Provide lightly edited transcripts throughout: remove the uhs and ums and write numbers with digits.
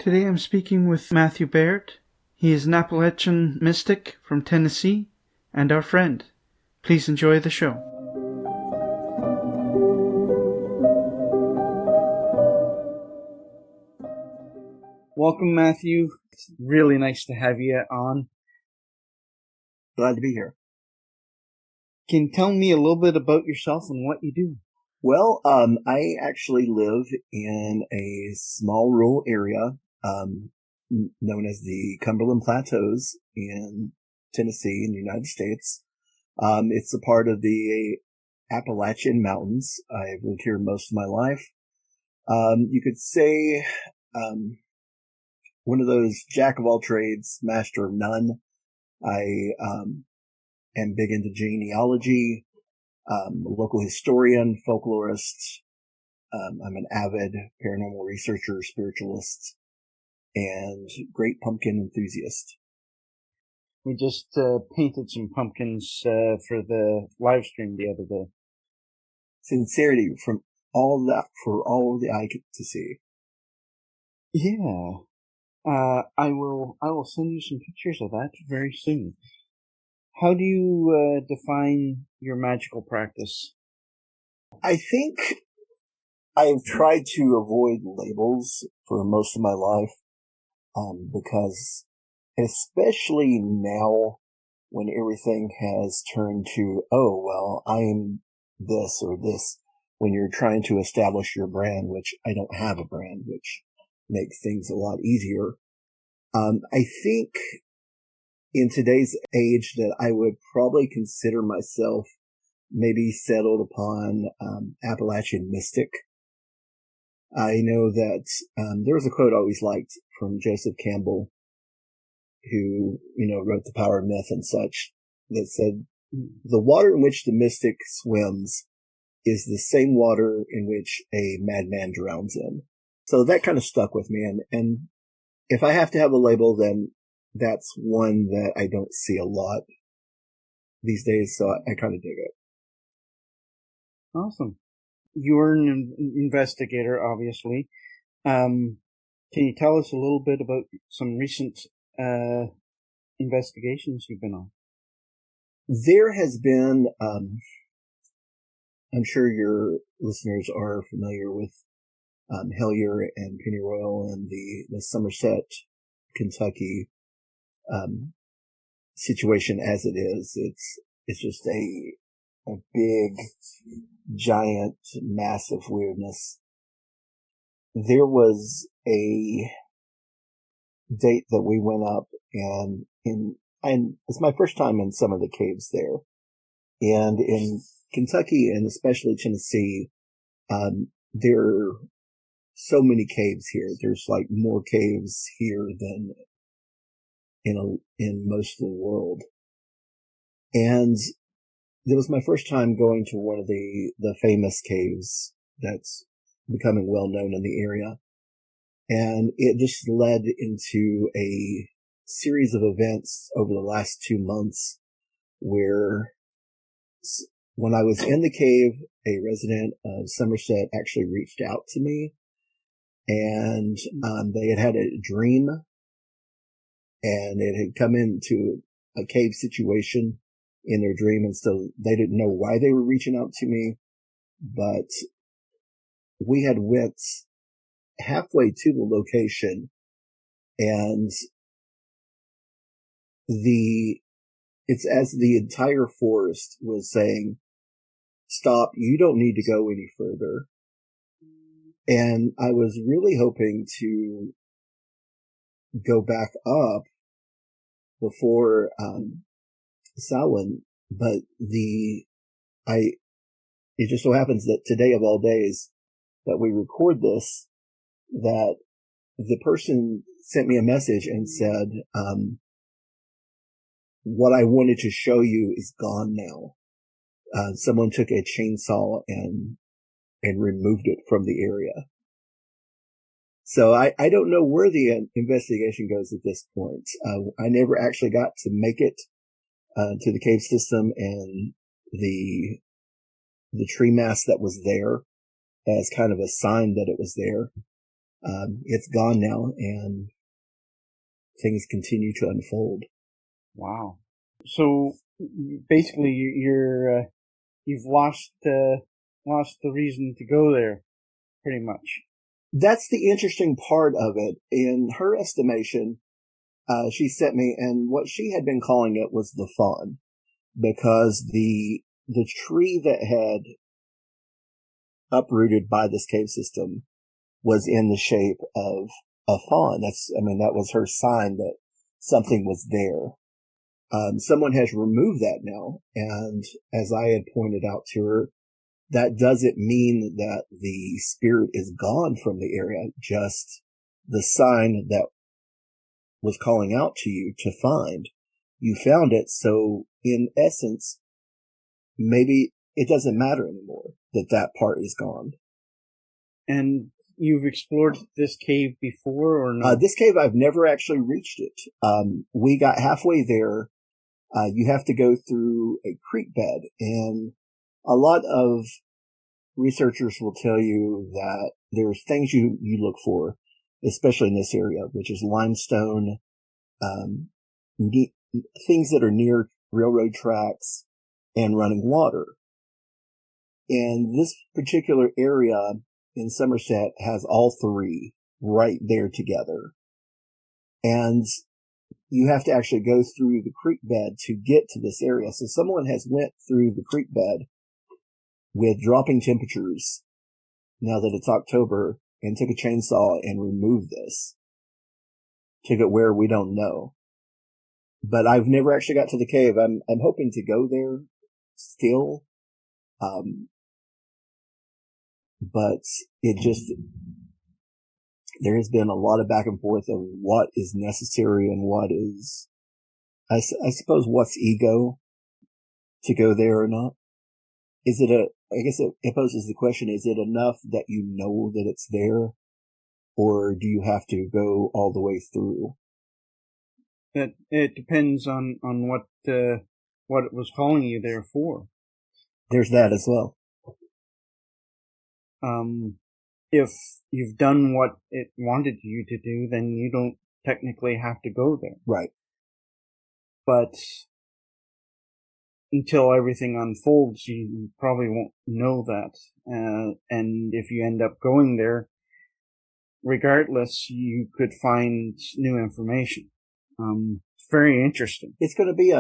Today I'm speaking with Matthew Baird. He is an Appalachian Mystic from Tennessee and our friend. Please enjoy the show. Welcome, Matthew. It's really nice to have you on. Glad to be here. Can you tell me a little bit about yourself and what you do? Well, I actually live in a small rural area known as the Cumberland Plateaus in Tennessee in the United States. It's a part of the Appalachian Mountains. I've lived here most of my life. You could say one of those jack of all trades, master of none. I am big into genealogy. A local historian, folklorist. I'm an avid paranormal researcher, spiritualist, and great pumpkin enthusiast. We just painted some pumpkins for the live stream the other day. Sincerity from all that for all the eye to see. Yeah. I will send you some pictures of that very soon. How do you define your magical practice? I think I've tried to avoid labels for most of my life, because especially now when everything has turned to, oh, well, I'm this or this, when you're trying to establish your brand, which I don't have a brand, which makes things a lot easier. I think in today's age that I would probably consider myself maybe settled upon Appalachian Mystic. I know that there was a quote I always liked from Joseph Campbell, who, wrote The Power of Myth and such, that said, the water in which the mystic swims is the same water in which a madman drowns in. So that kind of stuck with me. And if I have to have a label, then that's one that I don't see a lot these days. So I kind of dig it. Awesome. You're an investigator, obviously. Can you tell us a little bit about some recent investigations you've been on? There has been, I'm sure your listeners are familiar with Hellier and Pennyroyal and the Somerset, Kentucky situation as it is. It's just a big, giant, massive weirdness. There was a date that we went up and it's my first time in some of the caves there. And in Kentucky and especially Tennessee, there are so many caves here. There's like more caves here than in most of the world. And it was my first time going to one of the famous caves that's becoming well known in the area. And it just led into a series of events over the last 2 months where when I was in the cave, a resident of Somerset actually reached out to me, and they had a dream, and it had come into a cave situation in their dream, and so they didn't know why they were reaching out to me, but we had went halfway to the location, and it's as the entire forest was saying, stop, you don't need to go any further. And I was really hoping to go back up before Samhain, but it just so happens that today of all days that we record this, that the person sent me a message and said, what I wanted to show you is gone now. Someone took a chainsaw and removed it from the area. So I don't know where the investigation goes at this point. I never actually got to make it to the cave system and the tree mass that was there as kind of a sign that it was there. It's gone now, and things continue to unfold. Wow. So basically, you've lost the reason to go there, pretty much. That's the interesting part of it. In her estimation, she sent me, and what she had been calling it was the fawn, because the tree that had uprooted by this cave system was in the shape of a fawn. That was her sign that something was there. Someone has removed that now, and as I had pointed out to her, that doesn't mean that the spirit is gone from the area, just the sign that was calling out to you to find. You found it, so in essence, maybe it doesn't matter anymore that part is gone. And you've explored this cave before, or not? This cave, I've never actually reached it. We got halfway there. You have to go through a creek bed, and a lot of researchers will tell you that there's things you look for, especially in this area, which is limestone, things that are near railroad tracks, and running water. And this particular area in Somerset has all three right there together. And you have to actually go through the creek bed to get to this area. So someone has went through the creek bed with dropping temperatures now that it's October and took a chainsaw and removed this. Took it where we don't know. But I've never actually got to the cave. I'm hoping to go there still. But there has been a lot of back and forth of what is necessary and what is, I suppose, what's ego to go there or not. I guess it poses the question, is it enough that you know that it's there, or do you have to go all the way through? It depends on what it was calling you there for. There's that as well. If you've done what it wanted you to do, then you don't technically have to go there. Right. But until everything unfolds, you probably won't know that. And if you end up going there, regardless, you could find new information. It's very interesting. It's going to be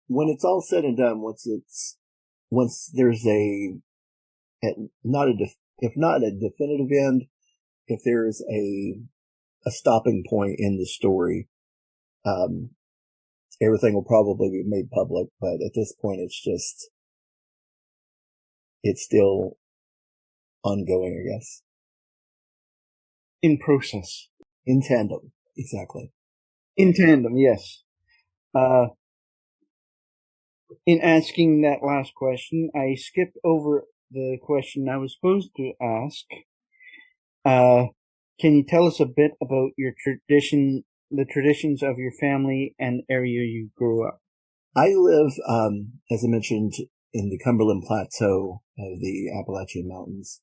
when it's all said and done, once there's if not a definitive end, if there's a stopping point in the story, everything will probably be made public. But at this point, it's still ongoing, I guess. In process. In tandem, exactly. In tandem, yes. In asking that last question, I skipped over the question I was supposed to ask. Can you tell us a bit about your the traditions of your family and area you grew up? I live, as I mentioned, in the Cumberland Plateau of the Appalachian Mountains.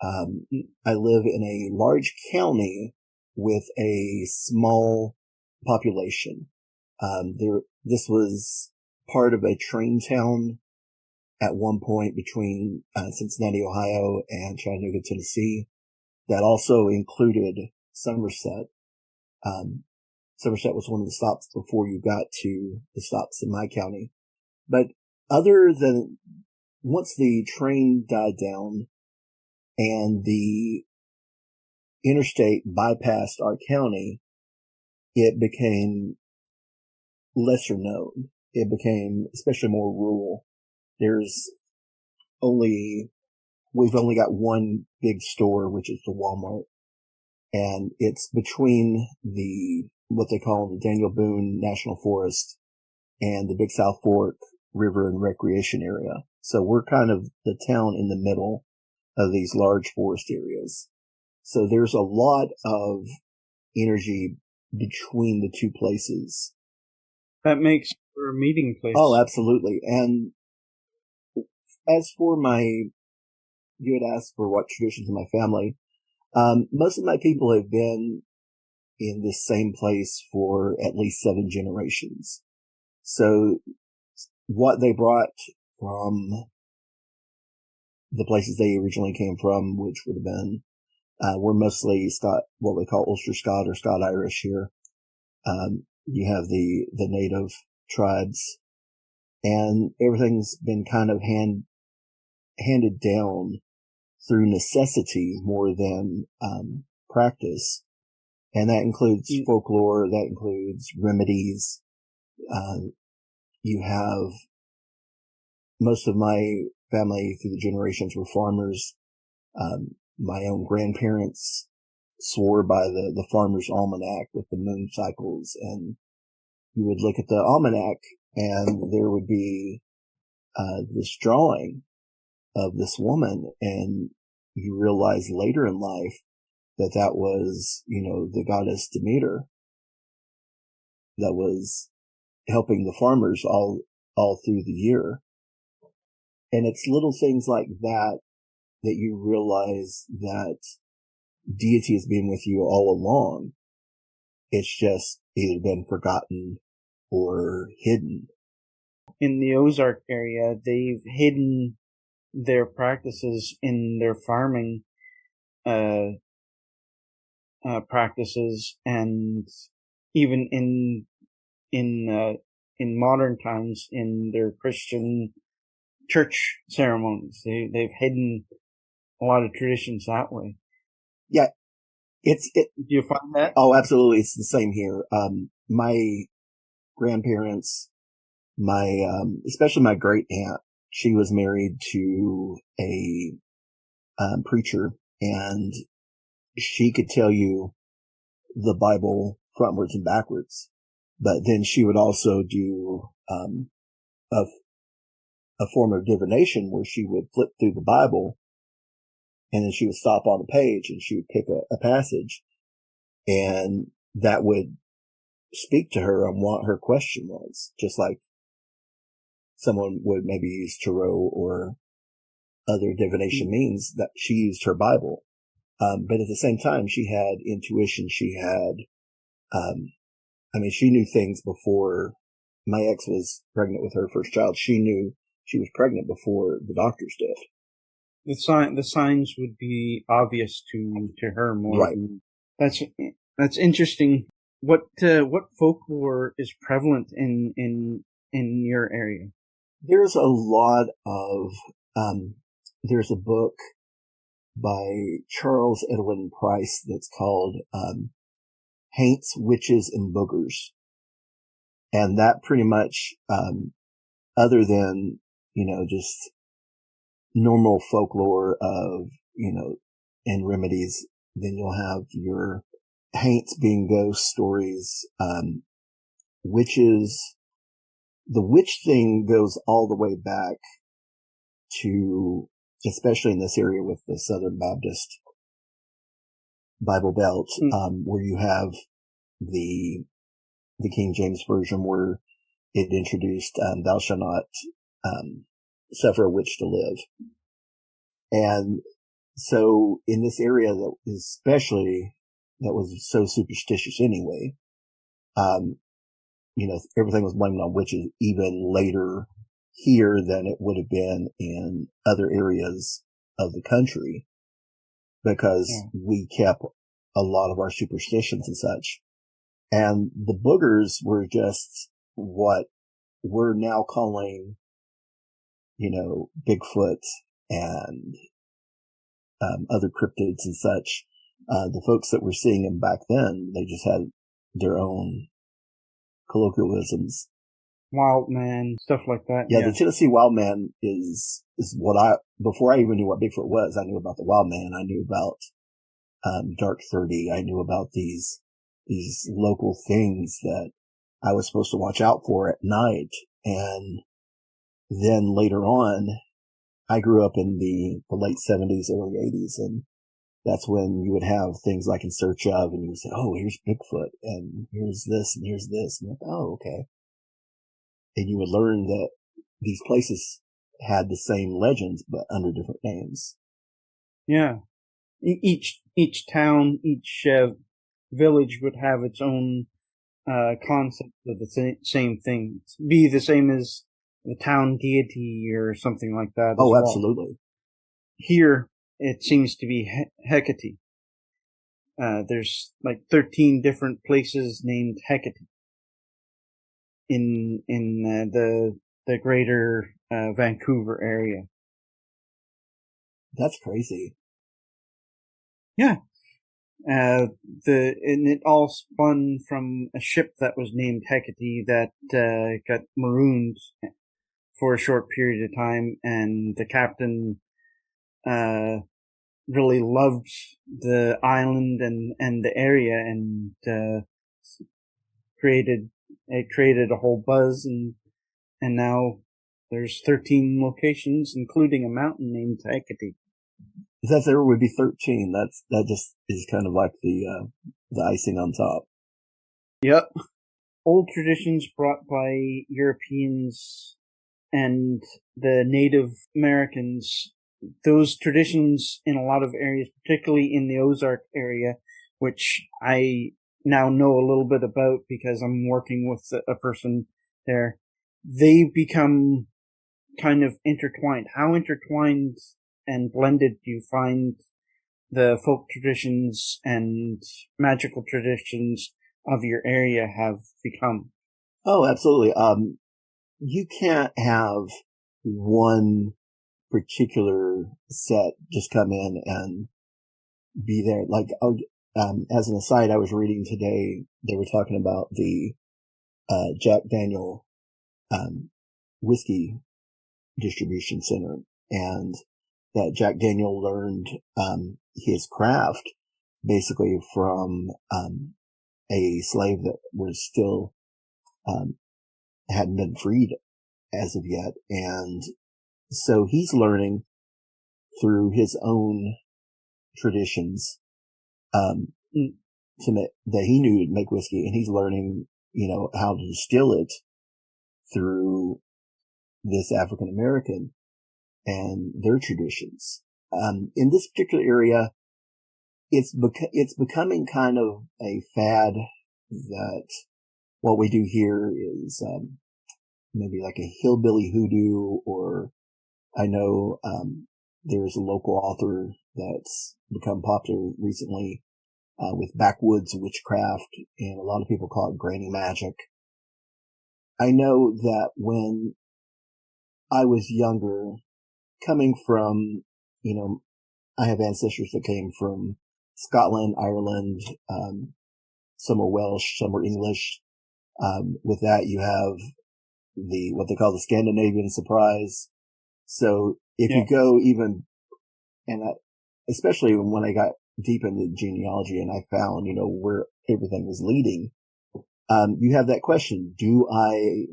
I live in a large county with a small population. This was part of a train town at one point between Cincinnati, Ohio, and Chattanooga, Tennessee. That also included Somerset. Somerset was one of the stops before you got to the stops in my county. But once the train died down and the interstate bypassed our county, it became lesser known. It became especially more rural. We've only got one big store, which is the Walmart. And it's between what they call the Daniel Boone National Forest and the Big South Fork River and Recreation Area. So we're kind of the town in the middle of these large forest areas. So there's a lot of energy between the two places. That makes for a meeting place. Oh, absolutely. And as for you had asked for what traditions in my family. Most of my people have been in this same place for at least 7 generations. So what they brought from the places they originally came from, which would have been, we're mostly what we call Ulster Scot or Scot Irish here. You have the native tribes, and everything's been kind of handed down through necessity more than practice. And that includes folklore, that includes remedies. You have most of my family through the generations were farmers. My own grandparents swore by the farmer's almanac with the moon cycles, and you would look at the almanac and there would be this drawing of this woman, and you realize later in life that was, the goddess Demeter that was helping the farmers all through the year. And it's little things like that you realize that deity has been with you all along. It's just either been forgotten or hidden. In the Ozark area, they've hidden their practices in their farming practices, and even in modern times in their Christian church ceremonies. They've hidden a lot of traditions that way. Yeah. Do you find that? Oh, absolutely. It's the same here. My grandparents, especially my great aunt, she was married to a preacher, and she could tell you the Bible frontwards and backwards. But then she would also do a form of divination where she would flip through the Bible, and then she would stop on a page and she would pick a passage, and that would speak to her on what her question was, just like someone would maybe use tarot or other divination means. That she used her Bible. But at the same time, she had intuition. She had, she knew things before my ex was pregnant with her first child. She knew she was pregnant before the doctors did. The signs would be obvious to her more. Right. That's interesting. What folklore is prevalent in your area? There's a lot of, there's a book by Charles Edwin Price that's called, Haints, Witches, and Boogers. And that pretty much, other than, just normal folklore of, and remedies, then you'll have your haints being ghost stories, witches. The witch thing goes all the way back to, especially in this area with the Southern Baptist Bible Belt, where you have the King James Version, where it introduced, thou shalt not, suffer a witch to live. And so in this area that was so superstitious anyway, everything was blamed on witches even later here than it would have been in other areas of the country, because we kept a lot of our superstitions and such. And the boogers were just what we're now calling, Bigfoot and other cryptids and such. The folks that were seeing them back then, they just had their own colloquialisms. Wild man, stuff like that. Yeah, the Tennessee wild man is what before I even knew what Bigfoot was, I knew about the wild man. I knew about Dark 30. I knew about these local things that I was supposed to watch out for at night. And then later on, I grew up in the late 70s, early 80s, and that's when you would have things like In Search Of, and you would say, oh, here's Bigfoot, and here's this, and here's this. And you're like, oh, okay. And you would learn that these places had the same legends, but under different names. Yeah. each town, each village would have its own concept of the same thing. Be the same as the town deity or something like that as Oh, well. absolutely. Here, it seems to be Hecate. There's like 13 different places named Hecate in the greater Vancouver area. That's crazy. Yeah. And it all spun from a ship that was named Hecate that got marooned for a short period of time, and the captain really loved the island and the area, and created a whole buzz, and now there's 13 locations, including a mountain named Hecate. That there would be 13. That just is kind of like the icing on top. Yep. Old traditions brought by Europeans and the Native Americans, those traditions in a lot of areas, particularly in the Ozark area, which I now know a little bit about because I'm working with a person there, they become kind of intertwined. How intertwined and blended do you find the folk traditions and magical traditions of your area have become? Oh, absolutely. You can't have one particular set just come in and be there. Like, as an aside, I was reading today, they were talking about the Jack Daniel whiskey distribution center, and that Jack Daniel learned his craft basically from a slave that was still hadn't been freed as of yet, and so he's learning through his own traditions to make, that he knew to make whiskey, and he's learning, how to distill it through this African American and their traditions. In this particular area, it's becoming kind of a fad that what we do here is maybe like a hillbilly hoodoo, or I know there's a local author that's become popular recently with backwoods witchcraft, and a lot of people call it granny magic. I know that when I was younger, coming from, I have ancestors that came from Scotland, Ireland, some are Welsh, some are English. With that, you have what they call the Scandinavian surprise. So if you go even, and especially when I got deep into genealogy and I found, where everything was leading, you have that question: do I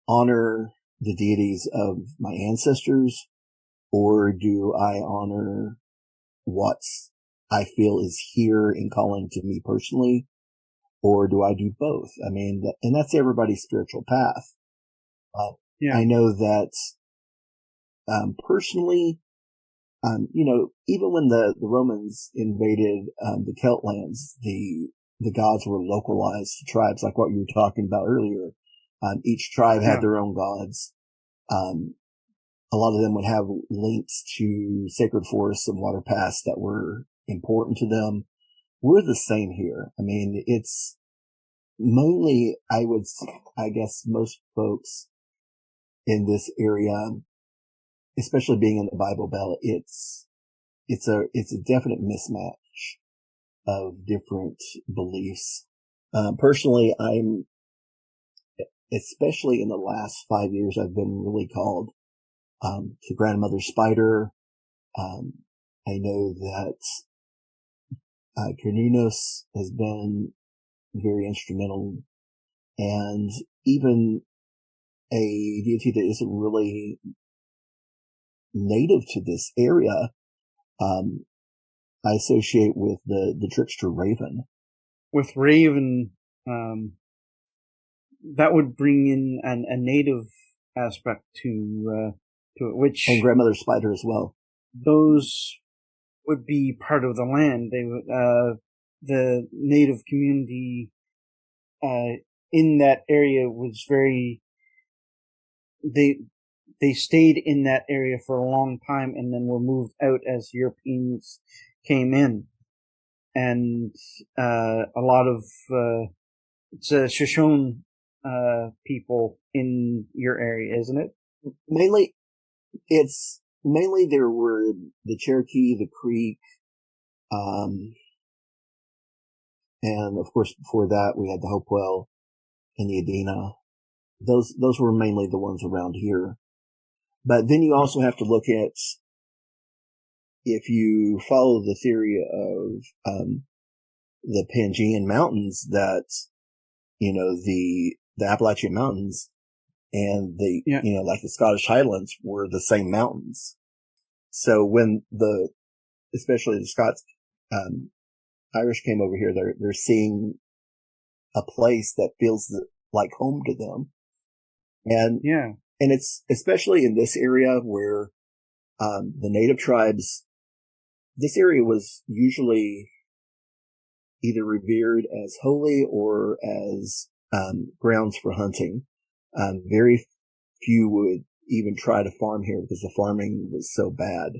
honor the deities of my ancestors, or do I honor what I feel is here and calling to me personally, or do I do both? I mean, and that's everybody's spiritual path. I know that personally, even when the Romans invaded the Celt lands, the gods were localized to tribes, like what you were talking about earlier. Each tribe had their own gods. A lot of them would have links to sacred forests and water paths that were important to them. We're the same here. I mean, it's mainly, I guess most folks in this area, especially being in the Bible Belt, it's a definite mismatch of different beliefs. Personally, especially in the last 5 years, I've been really called to Grandmother Spider. I know that Carninos has been very instrumental, and even a deity that isn't really native to this area, I associate with the trickster Raven. With Raven, that would bring in a native aspect to it, which, and Grandmother Spider as well. Those would be part of the land. They would, the native community, in that area was very, they stayed in that area for a long time and then were moved out as Europeans came in. And, a lot of, it's a Shoshone, people in your area, isn't it? Mainly there were the Cherokee, the Creek, and of course before that we had the Hopewell and the Adena. Those were mainly the ones around here. But then you also have to look at, if you follow the theory of the Pangean Mountains, that the Appalachian Mountains and like the Scottish Highlands were the same mountains. So when especially the Scots, Irish came over here, they're seeing a place that feels like home to them. And it's especially in this area where the native tribes, this area was usually either revered as holy or as grounds for hunting. Very few would even try to farm here because the farming was so bad.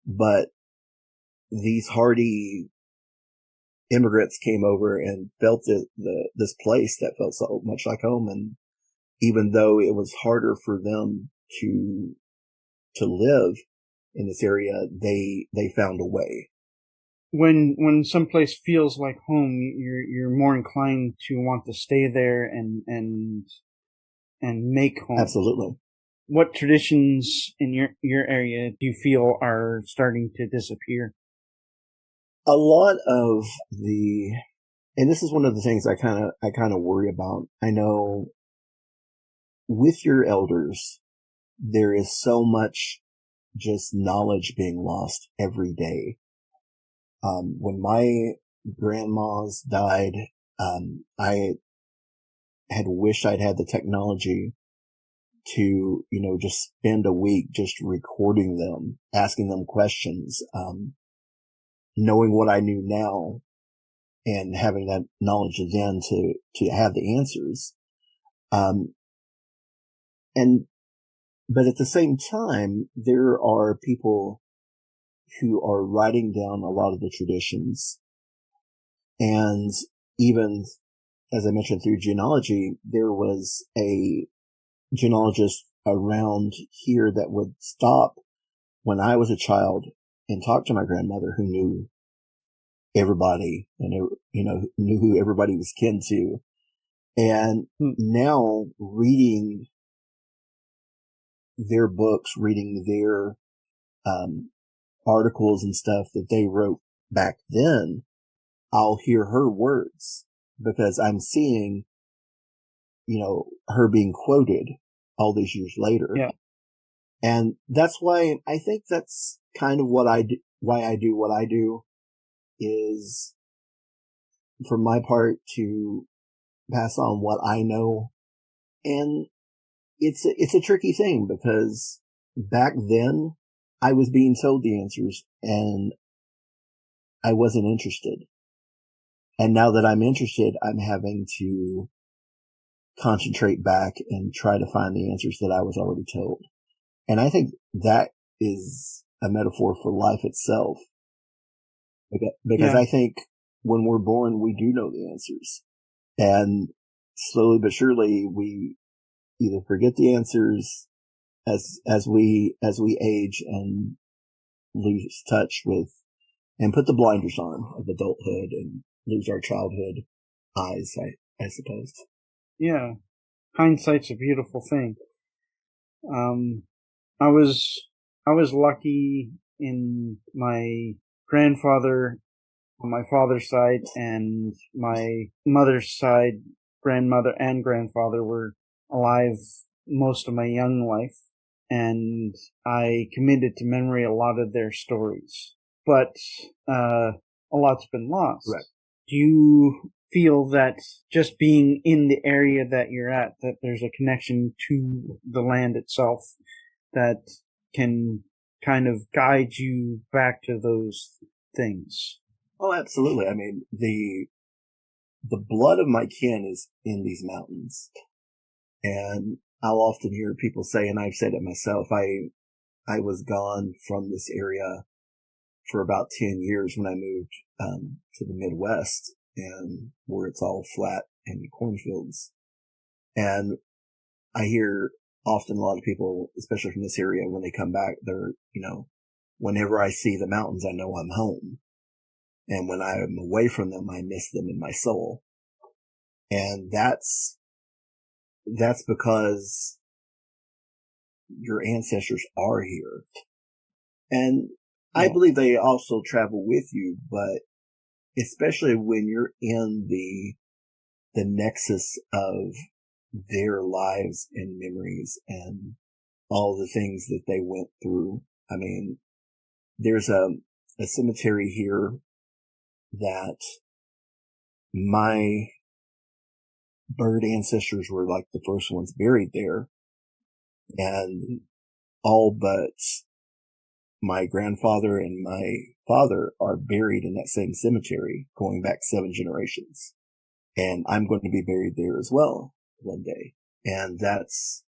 But these hardy immigrants came over and felt this place that felt so much like home. And even though it was harder for them to live in this area, they found a way. When someplace feels like home, you're more inclined to want to stay there and make home. Absolutely. What traditions in your area do you feel are starting to disappear? A lot of and this is one of the things I kind of worry about. I know with your elders, there is so much just knowledge being lost every day. When my grandmas died, I had wished I'd had the technology to, just spend a week just recording them, asking them questions, knowing what I knew now and having that knowledge then to have the answers. But at the same time, there are people who are writing down a lot of the traditions. And even, as I mentioned, through genealogy, there was a genealogist around here that would stop when I was a child and talk to my grandmother, who knew everybody and, knew who everybody was kin to. And now reading their books, reading their articles and stuff that they wrote back then, I'll hear her words because I'm seeing, her being quoted all these years later. Yeah. And that's why I think that's kind of why I do what I do, is for my part to pass on what I know. And it's a tricky thing because back then I was being told the answers and I wasn't interested. And now that I'm interested, I'm having to concentrate back and try to find the answers that I was already told. And I think that is a metaphor for life itself. Because I think when we're born, we do know the answers. And slowly but surely, we either forget the answers as we age and lose touch with, and put the blinders on of adulthood and lose our childhood eyes, I suppose. Yeah. Hindsight's a beautiful thing. I was lucky in my grandfather on my father's side and my mother's side, grandmother and grandfather were alive most of my young life, and I committed to memory a lot of their stories. But a lot's been lost. Right. Do you feel that just being in the area that you're at, that there's a connection to the land itself that can kind of guide you back to those things. Oh, absolutely. I mean, the blood of my kin is in these mountains. And I'll often hear people say, and I've said it myself, I was gone from this area for about 10 years when I moved to the Midwest, and where it's all flat and cornfields. And I hear often a lot of people, especially from this area, when they come back, they're, whenever I see the mountains, I know I'm home. And when I'm away from them, I miss them in my soul. And that's because your ancestors are here. And I believe they also travel with you, but especially when you're in the nexus of their lives and memories and all the things that they went through. I mean, there's a cemetery here that my bird ancestors were like the first ones buried there, and all but my grandfather and my father are buried in that same cemetery going back 7 generations. And I'm going to be buried there as well one day. And that's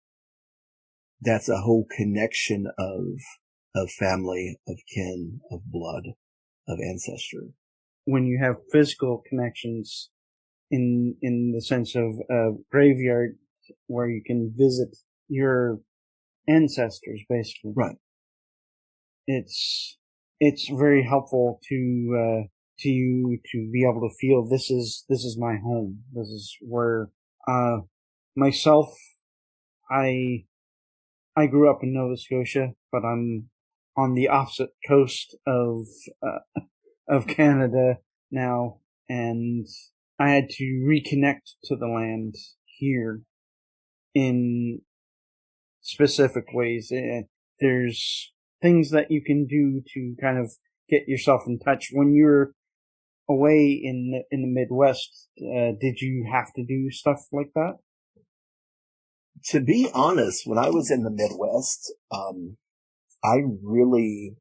a whole connection of family, of kin, of blood, of ancestor. When you have physical connections in the sense of a graveyard where you can visit your ancestors, basically. Right. It's very helpful to you to be able to feel this is my home. This is where myself, I grew up in Nova Scotia, but I'm on the opposite coast of Canada now, and I had to reconnect to the land here in specific ways. There's things that you can do to kind of get yourself in touch. When you're away in the Midwest, did you have to do stuff like that? To be honest, when I was in the Midwest, I really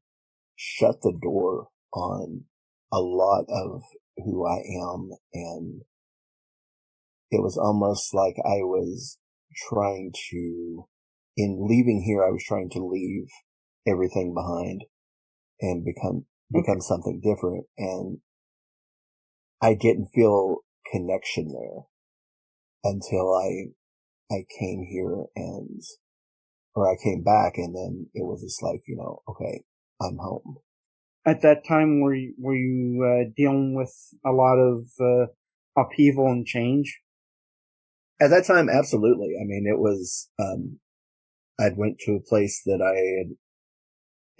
shut the door on a lot of who I am, and it was almost like I was trying to, in leaving here, I was trying to leave everything behind and become something different. And I didn't feel connection there until I came here or I came back, and then it was just like, okay, I'm home. At that time, were you dealing with a lot of upheaval and change? At that time, absolutely. I mean, it was, I'd went to a place that I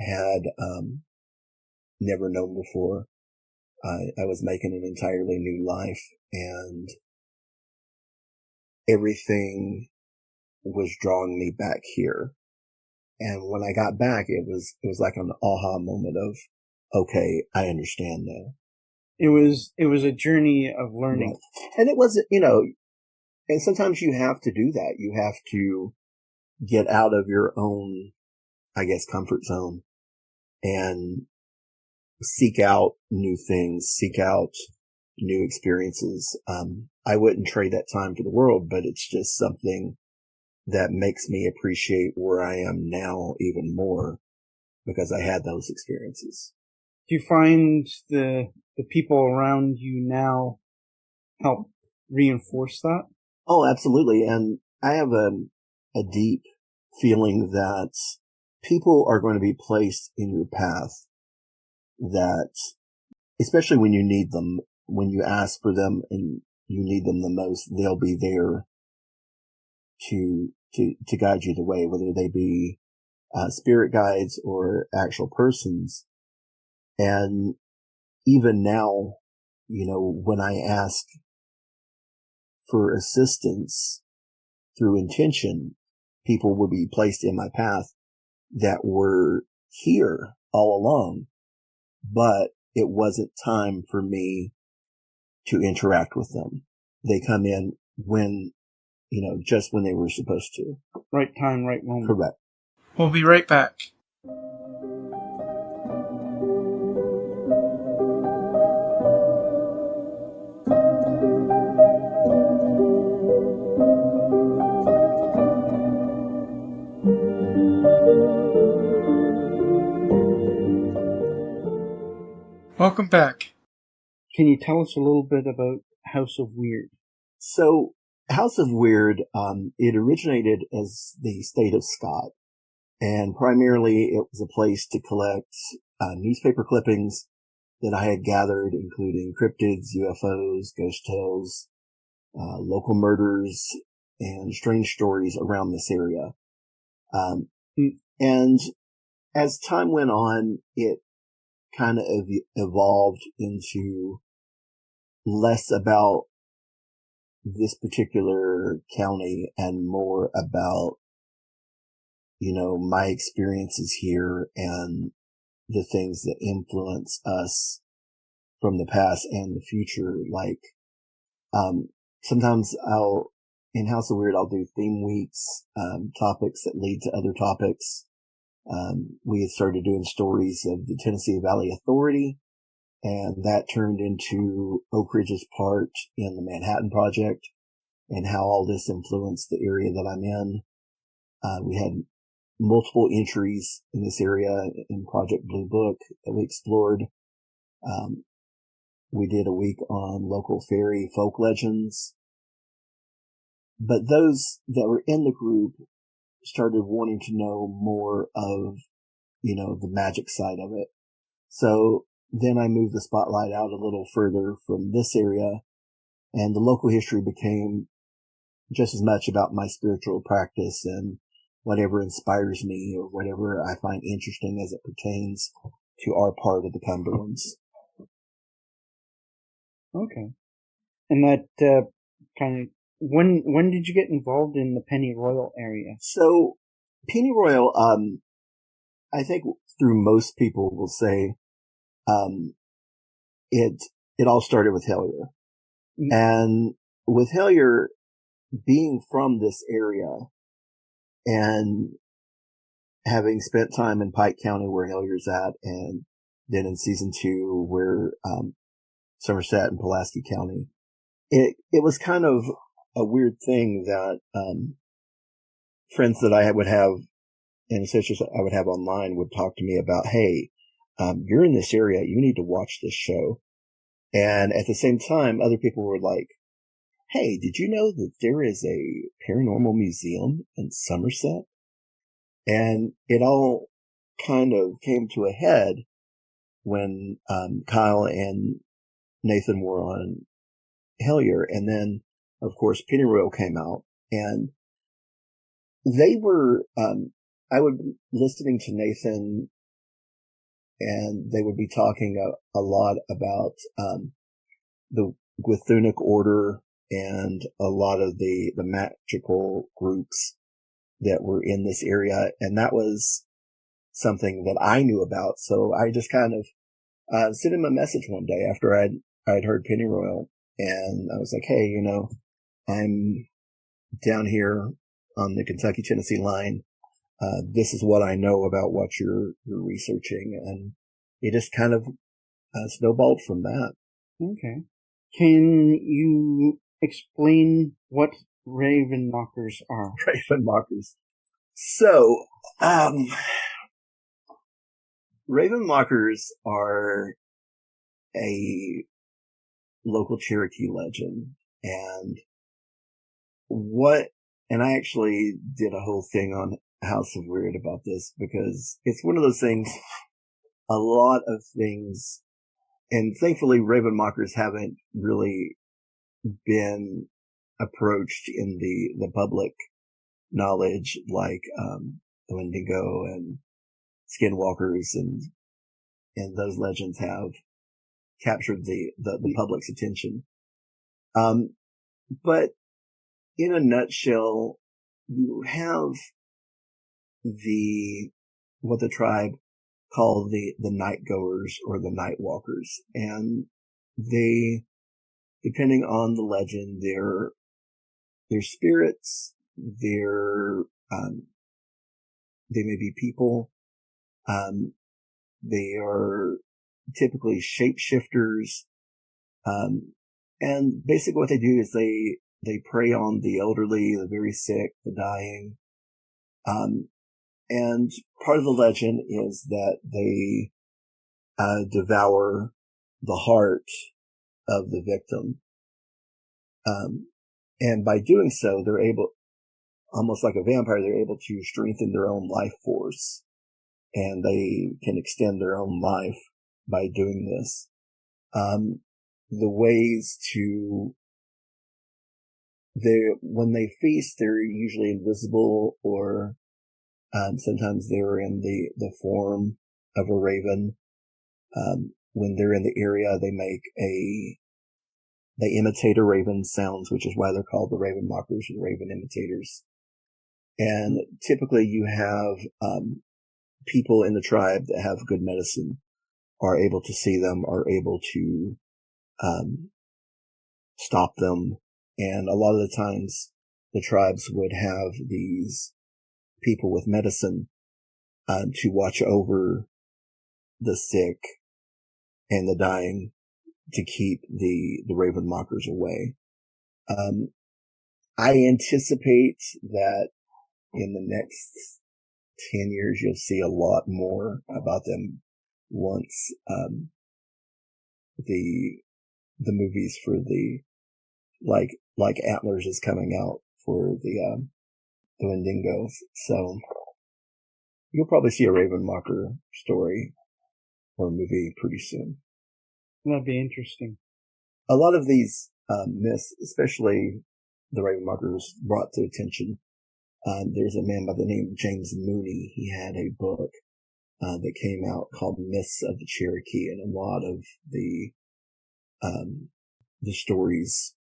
had never known before. I was making an entirely new life, and everything was drawing me back here. And when I got back, it was like an aha moment of, okay, I understand now. It was a journey of learning. Right. And it wasn't, and sometimes you have to do that. You have to get out of your own, I guess, comfort zone and seek out new things, seek out new experiences. I wouldn't trade that time for the world, but it's just something that makes me appreciate where I am now even more because I had those experiences. Do you find the people around you now help reinforce that? Oh, absolutely. And I have a deep feeling that people are going to be placed in your path that, especially when you need them, when you ask for them and you need them the most, they'll be there to guide you the way, whether they be spirit guides or actual persons. And even now, when I ask for assistance through intention, people will be placed in my path that were here all along, but it wasn't time for me to interact with them. They come in when, just when they were supposed to. Right time, right moment. Correct. We'll be right back. Welcome back. Can you tell us a little bit about House of Weird? So, House of Weird, it originated as the state of Scott, and primarily it was a place to collect newspaper clippings that I had gathered, including cryptids, UFOs, ghost tales, local murders, and strange stories around this area. And as time went on, it kind of evolved into less about this particular county and more about, my experiences here and the things that influence us from the past and the future. Like, sometimes in House of Weird, I'll do theme weeks, topics that lead to other topics. We had started doing stories of the Tennessee Valley Authority, and that turned into Oak Ridge's part in the Manhattan Project and how all this influenced the area that I'm in. We had multiple entries in this area in Project Blue Book that we explored. We did a week on local fairy folk legends. But those that were in the group started wanting to know more of, the magic side of it. So then I moved the spotlight out a little further from this area, and the local history became just as much about my spiritual practice and whatever inspires me or whatever I find interesting as it pertains to our part of the Cumberlands. Okay. And that kind of, when did you get involved in the Pennyroyal area? So Pennyroyal, I think through most people will say, it all started with Hellier. Mm-hmm. And with Hellier being from this area and having spent time in Pike County where Hellier's at, and then in season 2 where, Somerset and Pulaski County, it was kind of a weird thing that, friends that I would have and associates I would have online would talk to me about, hey, you're in this area, you need to watch this show. And at the same time, other people were like, hey, did you know that there is a paranormal museum in Somerset? And it all kind of came to a head when Kyle and Nathan were on Hellier. And then, of course, Pennyroyal came out. And they were, I would be listening to Nathan, and they would be talking a lot about the Gwythunic Order and a lot of the magical groups that were in this area. And that was something that I knew about. So I just kind of sent him a message one day after I'd heard Pennyroyal. And I was like, hey, I'm down here on the Kentucky-Tennessee line. This is what I know about what you're researching. And it just kind of snowballed from that. Okay. Can you explain what Ravenmockers are? Ravenmockers. So, Ravenmockers are a local Cherokee legend, and I actually did a whole thing on House of Weird about this, because it's one of those things, a lot of things, and thankfully Ravenmockers haven't really been approached in the public knowledge like the Wendigo and Skinwalkers and those legends have captured the public's attention. But in a nutshell, you have what the tribe call the night goers or the night walkers, and they, depending on the legend, they're spirits, they may be people, They are typically shapeshifters. And basically what they do is they prey on the elderly, the very sick, the dying. And part of the legend is that they devour the heart of the victim. And by doing so, they're able, almost like a vampire, they're able to strengthen their own life force. And they can extend their own life by doing this. The ways to, when they feast, they're usually invisible, or sometimes they're in the form of a raven. When they're in the area, they imitate a raven's sounds, which is why they're called the raven mockers or raven imitators. And typically you have people in the tribe that have good medicine are able to see them, are able to stop them. And a lot of the times the tribes would have these people with medicine to watch over the sick and the dying to keep the raven mockers away. I anticipate that in the next 10 years, you'll see a lot more about them once the movies for the like Antlers is coming out for the Wendigos. So you'll probably see a Ravenmocker story or movie pretty soon. That'd be interesting. A lot of these myths, especially the Ravenmockers, brought to attention. There's a man by the name of James Mooney. He had a book that came out called Myths of the Cherokee, and a lot of the stories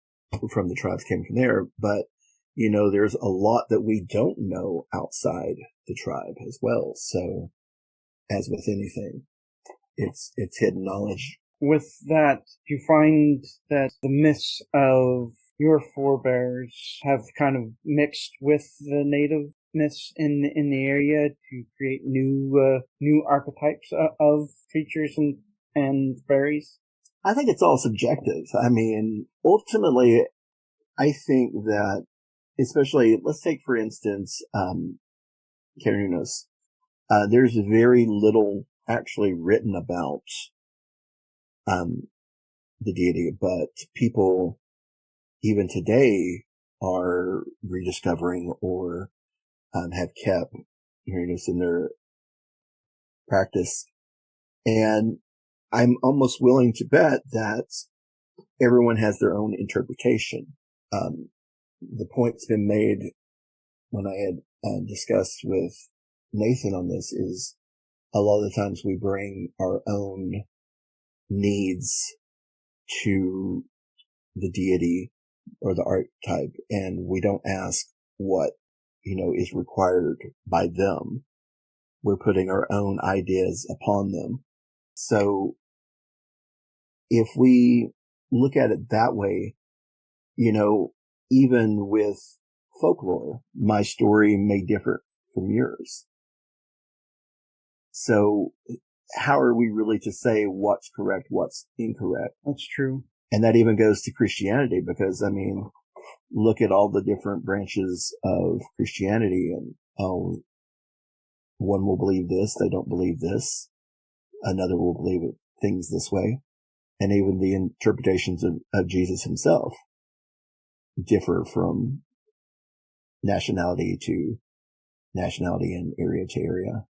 from the tribes came from there. But there's a lot that we don't know outside the tribe as well. So, as with anything, it's hidden knowledge. With that, do you find that the myths of your forebears have kind of mixed with the native myths in the area to create new archetypes of creatures and fairies? I think it's all subjective. I mean, ultimately, I think that, especially, let's take for instance, Carunas. There's very little actually written about the deity, but people even today are rediscovering or have kept Uranus in their practice. And I'm almost willing to bet that everyone has their own interpretation. The point's been made when I had discussed with Nathan on this is a lot of the times we bring our own needs to the deity or the archetype, and we don't ask what, is required by them. We're putting our own ideas upon them. So if we look at it that way, even with folklore, my story may differ from yours. So how are we really to say what's correct, what's incorrect? That's true. And that even goes to Christianity, because, look at all the different branches of Christianity, and one will believe this, they don't believe this. Another will believe things this way. And even the interpretations of Jesus himself differ from nationality to nationality and area to area.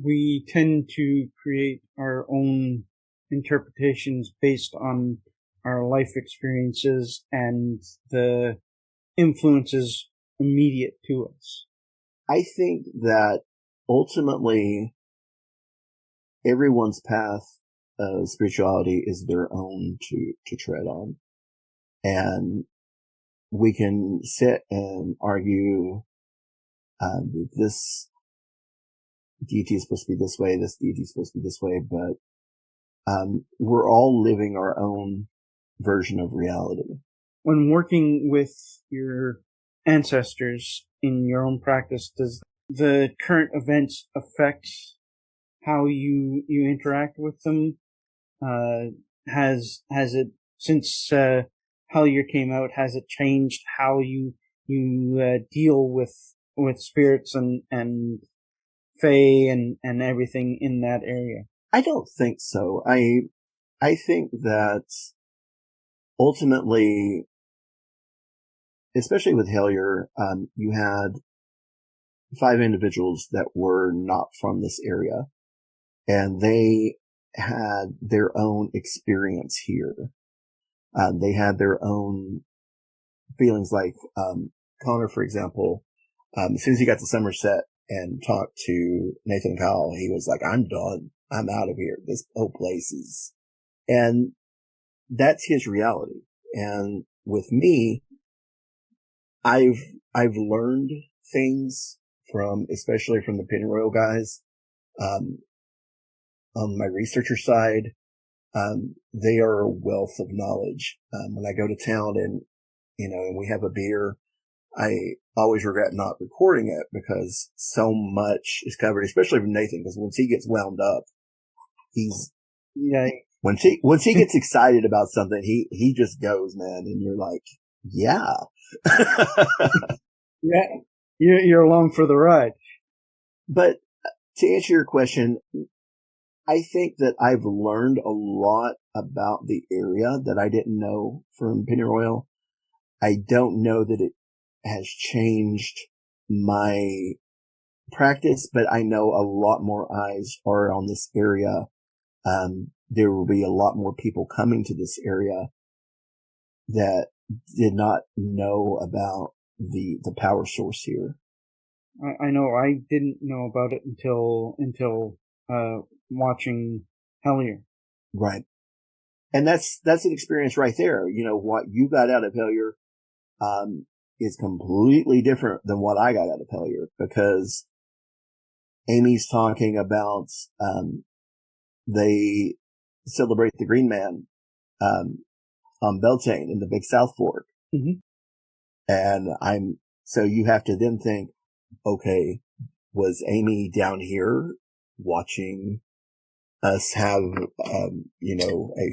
We tend to create our own interpretations based on our life experiences and the influences immediate to us. I think that ultimately everyone's path of spirituality is their own to tread on. And we can sit and argue that this deity is supposed to be this way, this deity is supposed to be this way, but we're all living our own version of reality. When working with your ancestors in your own practice, does the current events affect how you interact with them? Has it, since Hellier came out, has it changed how you deal with spirits and fae and everything in that area? I don't think so. I think that ultimately, especially with Hellier, you had 5 individuals that were not from this area, and they had their own experience here. They had their own feelings, like Connor, for example. As soon as he got to Somerset and talked to Nathan Kyle, he was like, "I'm done. I'm out of here. This whole place is," and that's his reality. And with me, I've learned things especially from the Pennyroyal guys, on my researcher side. They are a wealth of knowledge. When I go to town and we have a beer, I always regret not recording it because so much is covered, especially from Nathan, because once he gets wound up, once he gets excited about something, he just goes, man, and you're like, yeah. Yeah, you're along for the ride. But to answer your question, I think that I've learned a lot about the area that I didn't know from Pennyroyal. I don't know that it has changed my practice, but I know a lot more eyes are on this area. There will be a lot more people coming to this area that did not know about the power source here. I know I didn't know about it until watching Hellier. Right. And that's an experience right there. What you got out of Hellier, is completely different than what I got out of Hellier, because Amy's talking about, they celebrate the Green Man, on Beltane in the Big South Fork. Mm-hmm. And so you have to then think, okay, was Amy down here watching us have, a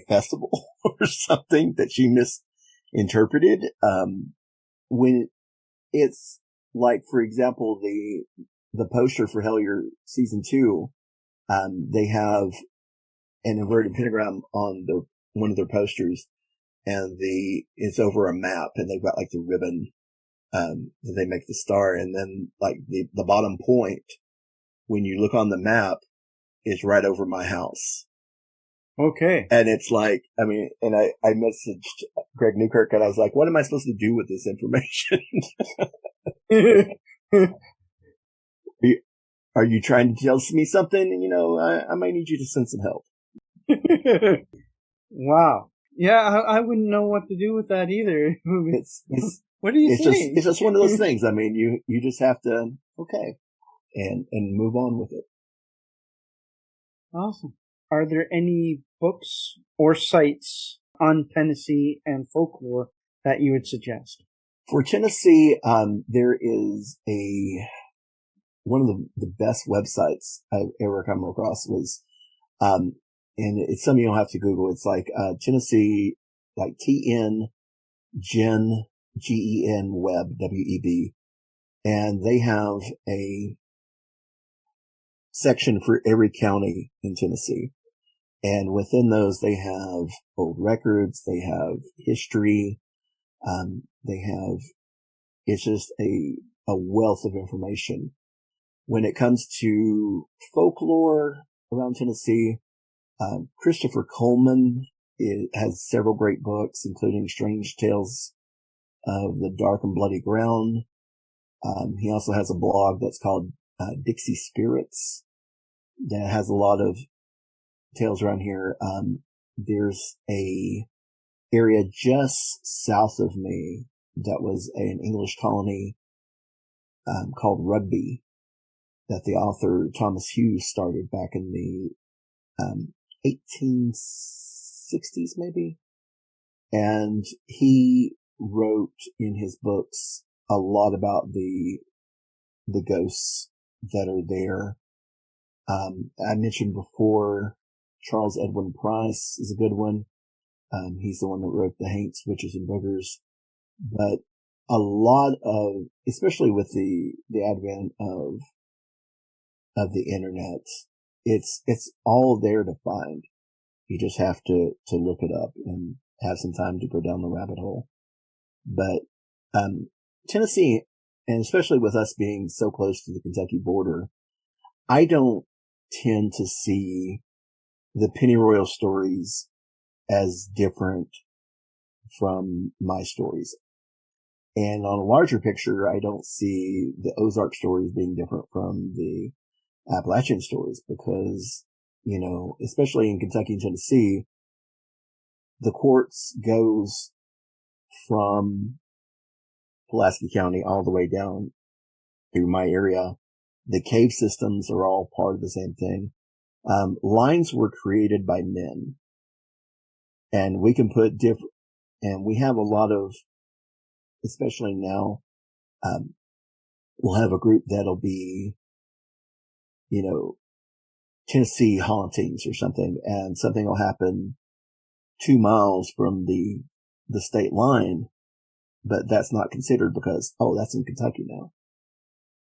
festival or something that she misinterpreted? When it's like, for example, the poster for Hellier season 2, they have an inverted pentagram on one of their posters, and it's over a map, and they've got like the ribbon, that they make the star, and then like the bottom point, when you look on the map, is right over my house. Okay. And it's like, I messaged Greg Newkirk, and I was like, what am I supposed to do with this information? Are you trying to tell me something? I might need you to send some help. Wow. Yeah, I wouldn't know what to do with that either. What do you think? It's just one of those things. You just have to, okay, and move on with it. Awesome. Are there any books or sites on Tennessee and folklore that you would suggest? For Tennessee, there is one of the best websites I've ever come across was, and it's something you'll have to Google. It's like, Tennessee, like TN Gen GEN Web, WEB. And they have a section for every county in Tennessee. And within those, they have old records, they have history, it's just a wealth of information. When it comes to folklore around Tennessee, Christopher Coleman has several great books, including Strange Tales of the Dark and Bloody Ground. He also has a blog that's called Dixie Spirits that has a lot of tales around here. There's a area just south of me that was an English colony, called Rugby, that the author Thomas Hughes started back in the 1860s, maybe. And he wrote in his books a lot about the ghosts that are there. I mentioned before, Charles Edwin Price is a good one. He's the one that wrote The Haints, Witches, and Boogers. But a lot of, especially with the advent of the internet, it's all there to find. You just have to look it up and have some time to go down the rabbit hole. But Tennessee, and especially with us being so close to the Kentucky border, I don't tend to see the pennyroyal stories as different from my stories. And on a larger picture, I don't see the Ozark stories being different from the Appalachian stories because, especially in Kentucky and Tennessee, the quartz goes from Pulaski County all the way down through my area. The cave systems are all part of the same thing. Lines were created by men, and we can put and we have a lot of, especially now, we'll have a group that'll be, Tennessee hauntings or something, and something will happen 2 miles from the state line, but that's not considered because, that's in Kentucky now.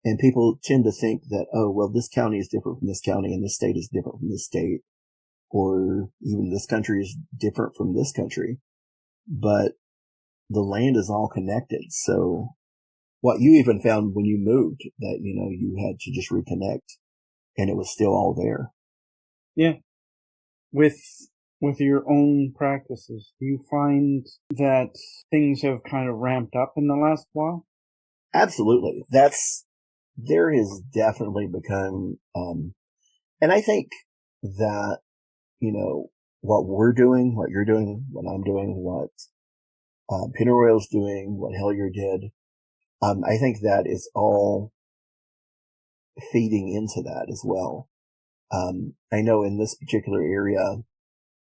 And people tend to think that, this county is different from this county and this state is different from this state, or even this country is different from this country. But the land is all connected. So what you even found when you moved, that, you had to just reconnect and it was still all there. Yeah. With your own practices, do you find that things have kind of ramped up in the last while? Absolutely. There has definitely become, and I think that, what we're doing, what you're doing, what I'm doing, what Pennyroyal's doing, what Hellier did, I think that is all feeding into that as well. I know in this particular area,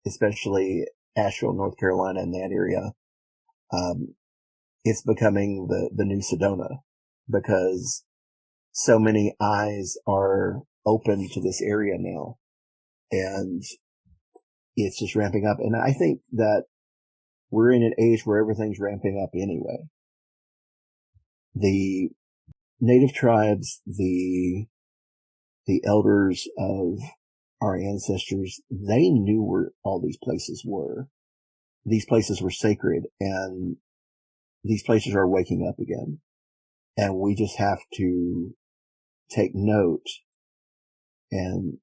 especially Asheville, North Carolina, in that area, it's becoming the new Sedona because so many eyes are open to this area now, and it's just ramping up. And I think that we're in an age where everything's ramping up anyway. The native tribes, the elders of our ancestors, they knew where all these places were. These places were sacred, and these places are waking up again. And we just have to take note and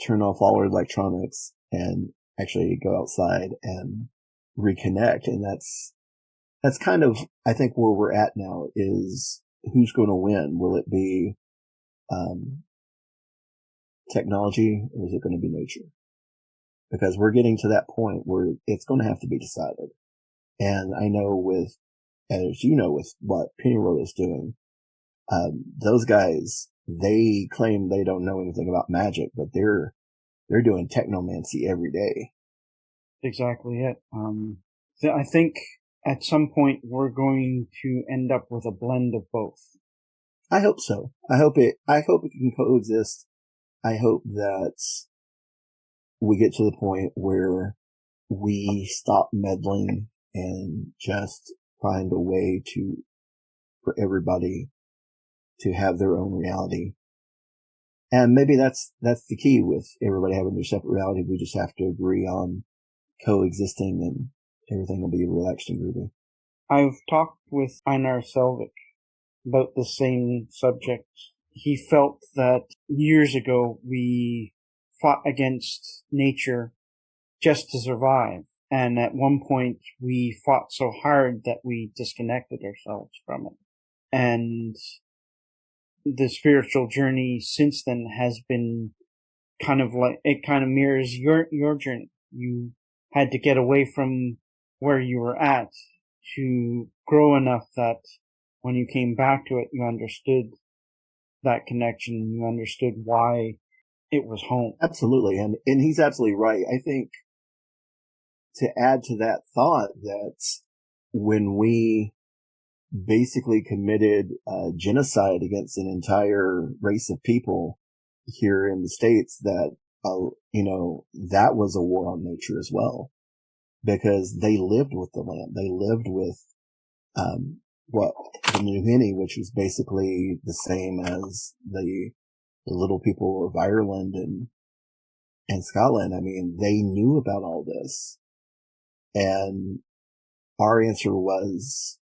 turn off all our electronics and actually go outside and reconnect. And that's kind of, I think, where we're at now is who's going to win. Will it be technology, or is it going to be nature? Because we're getting to that point where it's going to have to be decided. And I know with what Pennyroyal is doing, those guys, they claim they don't know anything about magic, but they're doing technomancy every day. Exactly it. I think at some point we're going to end up with a blend of both. I hope so. I hope it can coexist. I hope that we get to the point where we stop meddling and just find a way for everybody to have their own reality. And maybe that's the key with everybody having their separate reality. We just have to agree on coexisting and everything will be relaxed and groovy. I've talked with Einar Selvik about the same subject. He felt that years ago we fought against nature just to survive. And at one point we fought so hard that we disconnected ourselves from it. And the spiritual journey since then has been kind of like, it kind of mirrors your journey. You had to get away from where you were at to grow enough that when you came back to it, you understood that connection. You understood why it was home. Absolutely. And he's absolutely right. I think to add to that thought, that when we basically committed genocide against an entire race of people, here in the States that, that was a war on nature as well, because they lived with the land. They lived with, the New Guinea, which was basically the same as the little people of Ireland and Scotland. I mean, they knew about all this. And our answer was,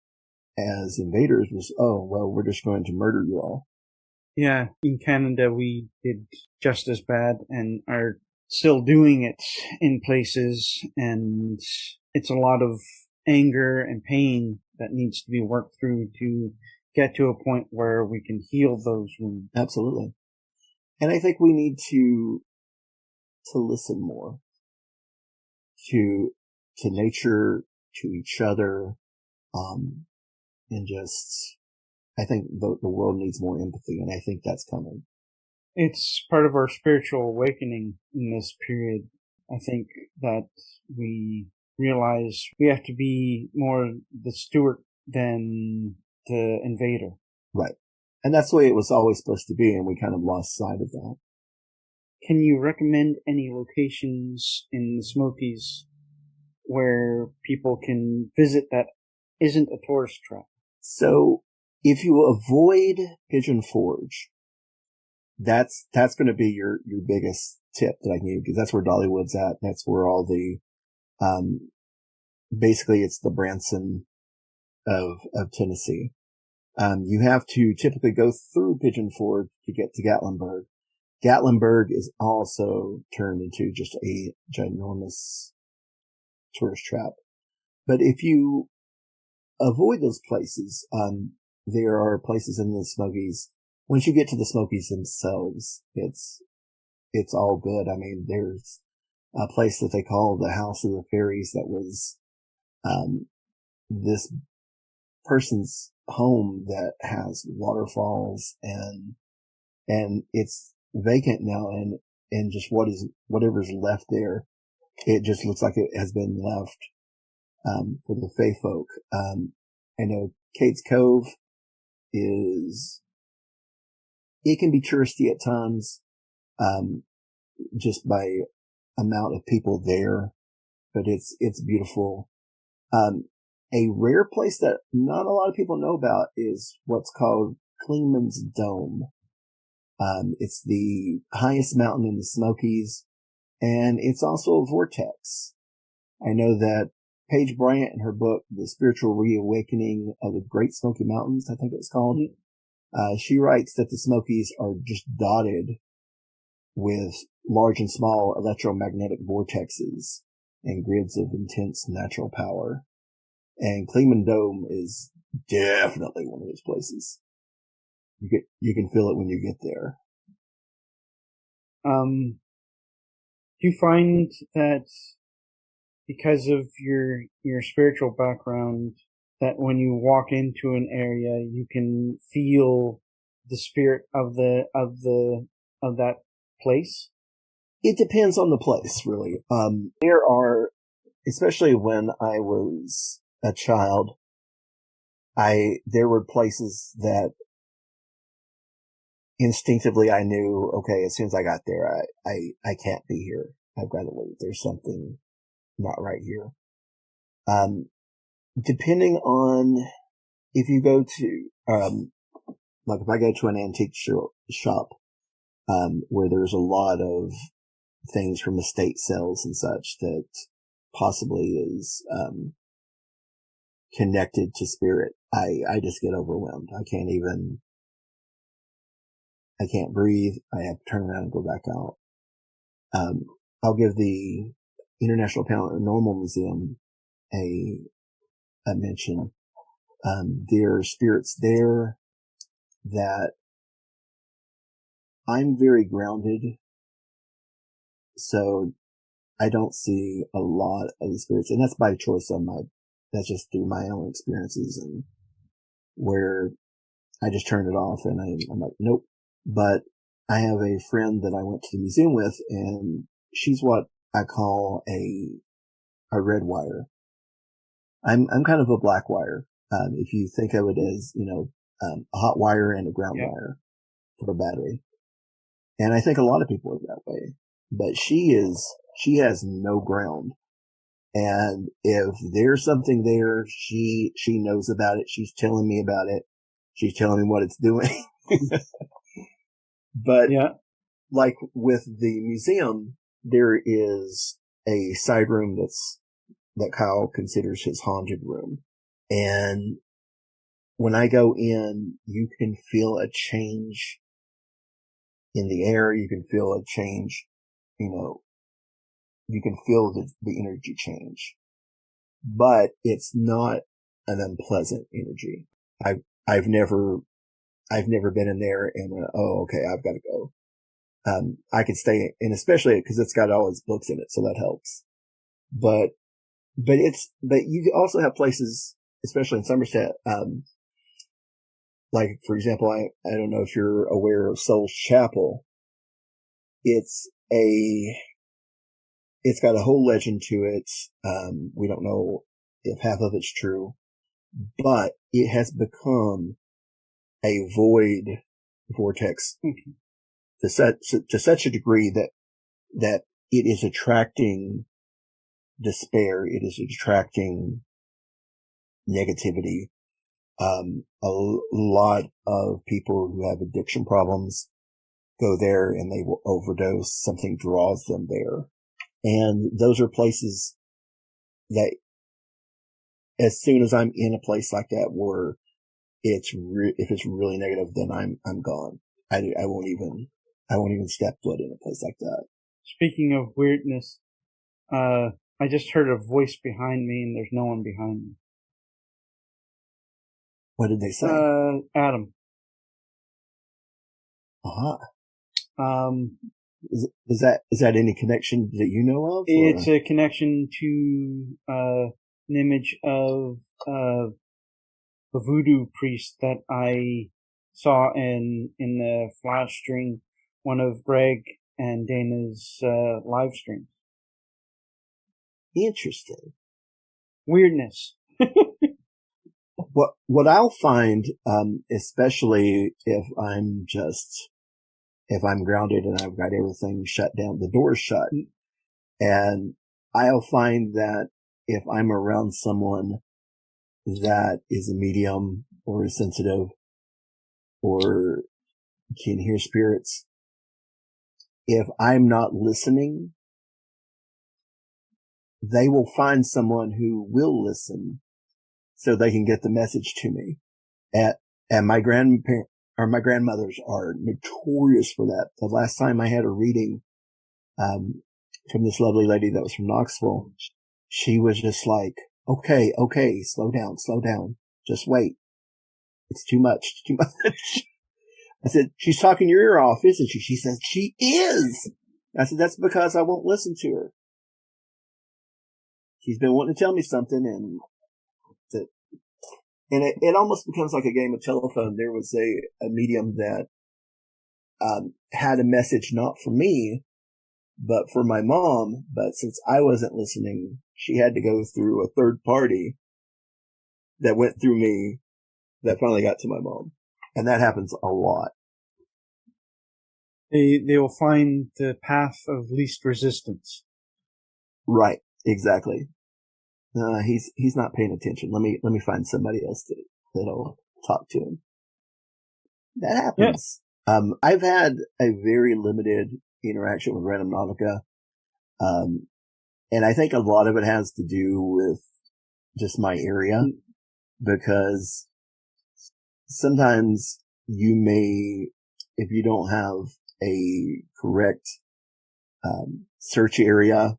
as invaders, was, oh, well, we're just going to murder you all. Yeah, in Canada we did just as bad and are still doing it in places, and it's a lot of anger and pain that needs to be worked through to get to a point where we can heal those wounds. Absolutely. And I think we need to listen more to nature, to each other, and just, I think the world needs more empathy, and I think that's coming. It's part of our spiritual awakening in this period. I think that we realize we have to be more the steward than the invader. Right. And that's the way it was always supposed to be, and we kind of lost sight of that. Can you recommend any locations in the Smokies where people can visit that isn't a tourist trap? So if you avoid Pigeon Forge, that's going to be your biggest tip that I can give you, because that's where Dollywood's at. That's where all the, basically it's the Branson of Tennessee. You have to typically go through Pigeon Forge to get to Gatlinburg. Gatlinburg is also turned into just a ginormous tourist trap. But if you avoid those places, there are places in the Smokies. Once you get to the Smokies themselves, it's all good. I mean, there's a place that they call the House of the Fairies that was, this person's home that has waterfalls, and it's vacant now, and just whatever's left there, it just looks like it has been left, for the Fae folk. I know Kate's Cove it can be touristy at times, just by amount of people there, but it's beautiful. A rare place that not a lot of people know about is what's called Klingman's Dome. It's the highest mountain in the Smokies, and it's also a vortex. I know that Paige Bryant, in her book, The Spiritual Reawakening of the Great Smoky Mountains, I think it's called, she writes that the Smokies are just dotted with large and small electromagnetic vortexes and grids of intense natural power. And Klingman Dome is definitely one of those places. You can feel it when you get there. Do you find that because of your spiritual background, that when you walk into an area, you can feel the spirit of that place? It depends on the place, really. There are, especially when I was a child, there were places that instinctively I knew, okay, as soon as I got there, I can't be here. I've got to leave. There's something not right here. Depending on if you go to, like if I go to an antique shop, where there's a lot of things from estate sales and such that possibly is, connected to spirit, I just get overwhelmed. I can't breathe. I have to turn around and go back out. I'll give the International Paranormal Museum a mention. There are spirits there that I'm very grounded, so I don't see a lot of the spirits, and that's by choice that's just through my own experiences, and where I just turned it off and I'm like, nope. But I have a friend that I went to the museum with, and she's what I call a red wire. I'm kind of a black wire. If you think of it as, a hot wire and a ground wire for a battery. And I think a lot of people are that way. But she has no ground. And if there's something there, she knows about it. She's telling me about it. She's telling me what it's doing. But Yeah. like with the museum, there is a side room that Kyle considers his haunted room. And when I go in, you can feel a change in the air. You can feel a change, you can feel the energy change, but it's not an unpleasant energy. I've never been in there and went, oh, okay, I've got to go. I could stay, and especially because it's got all his books in it, so that helps. But you also have places, especially in Somerset, like, for example, I don't know if you're aware of Soul's Chapel. It's got a whole legend to it. We don't know if half of it's true, but it has become a void vortex to such a degree that it is attracting despair. It is attracting negativity. A lot of people who have addiction problems go there and they will overdose. Something draws them there. And those are places that as soon as I'm in a place like that where if it's really negative, then I'm gone. I won't even step foot in a place like that. Speaking of weirdness, I just heard a voice behind me and there's no one behind me. What did they say? Adam. Uh-huh. Is that any connection that you know of? It's a connection to an image of the voodoo priest that I saw in the flash stream, one of Greg and Dana's live streams. Interesting. Weirdness. What I'll find, especially if I'm grounded and I've got everything shut down, the door's shut, and I'll find that if I'm around someone that is a medium or is sensitive or can hear spirits, if I'm not listening, they will find someone who will listen so they can get the message to me. And my grandmothers are notorious for that. The last time I had a reading, from this lovely lady that was from Knoxville, she was just like, okay, slow down. Just wait. It's too much. I said, she's talking your ear off, isn't she? She said, she is. I said, that's because I won't listen to her. She's been wanting to tell me something, and it almost becomes like a game of telephone. There was a medium that had a message not for me, but for my mom. But since I wasn't listening, she had to go through a third party that went through me that finally got to my mom. And that happens a lot. They will find the path of least resistance. Right. Exactly. He's not paying attention. Let me find somebody else that'll talk to him. That happens. Yeah. I've had a very limited interaction with Random Nautica. And I think a lot of it has to do with just my area, because sometimes you may, if you don't have a correct search area,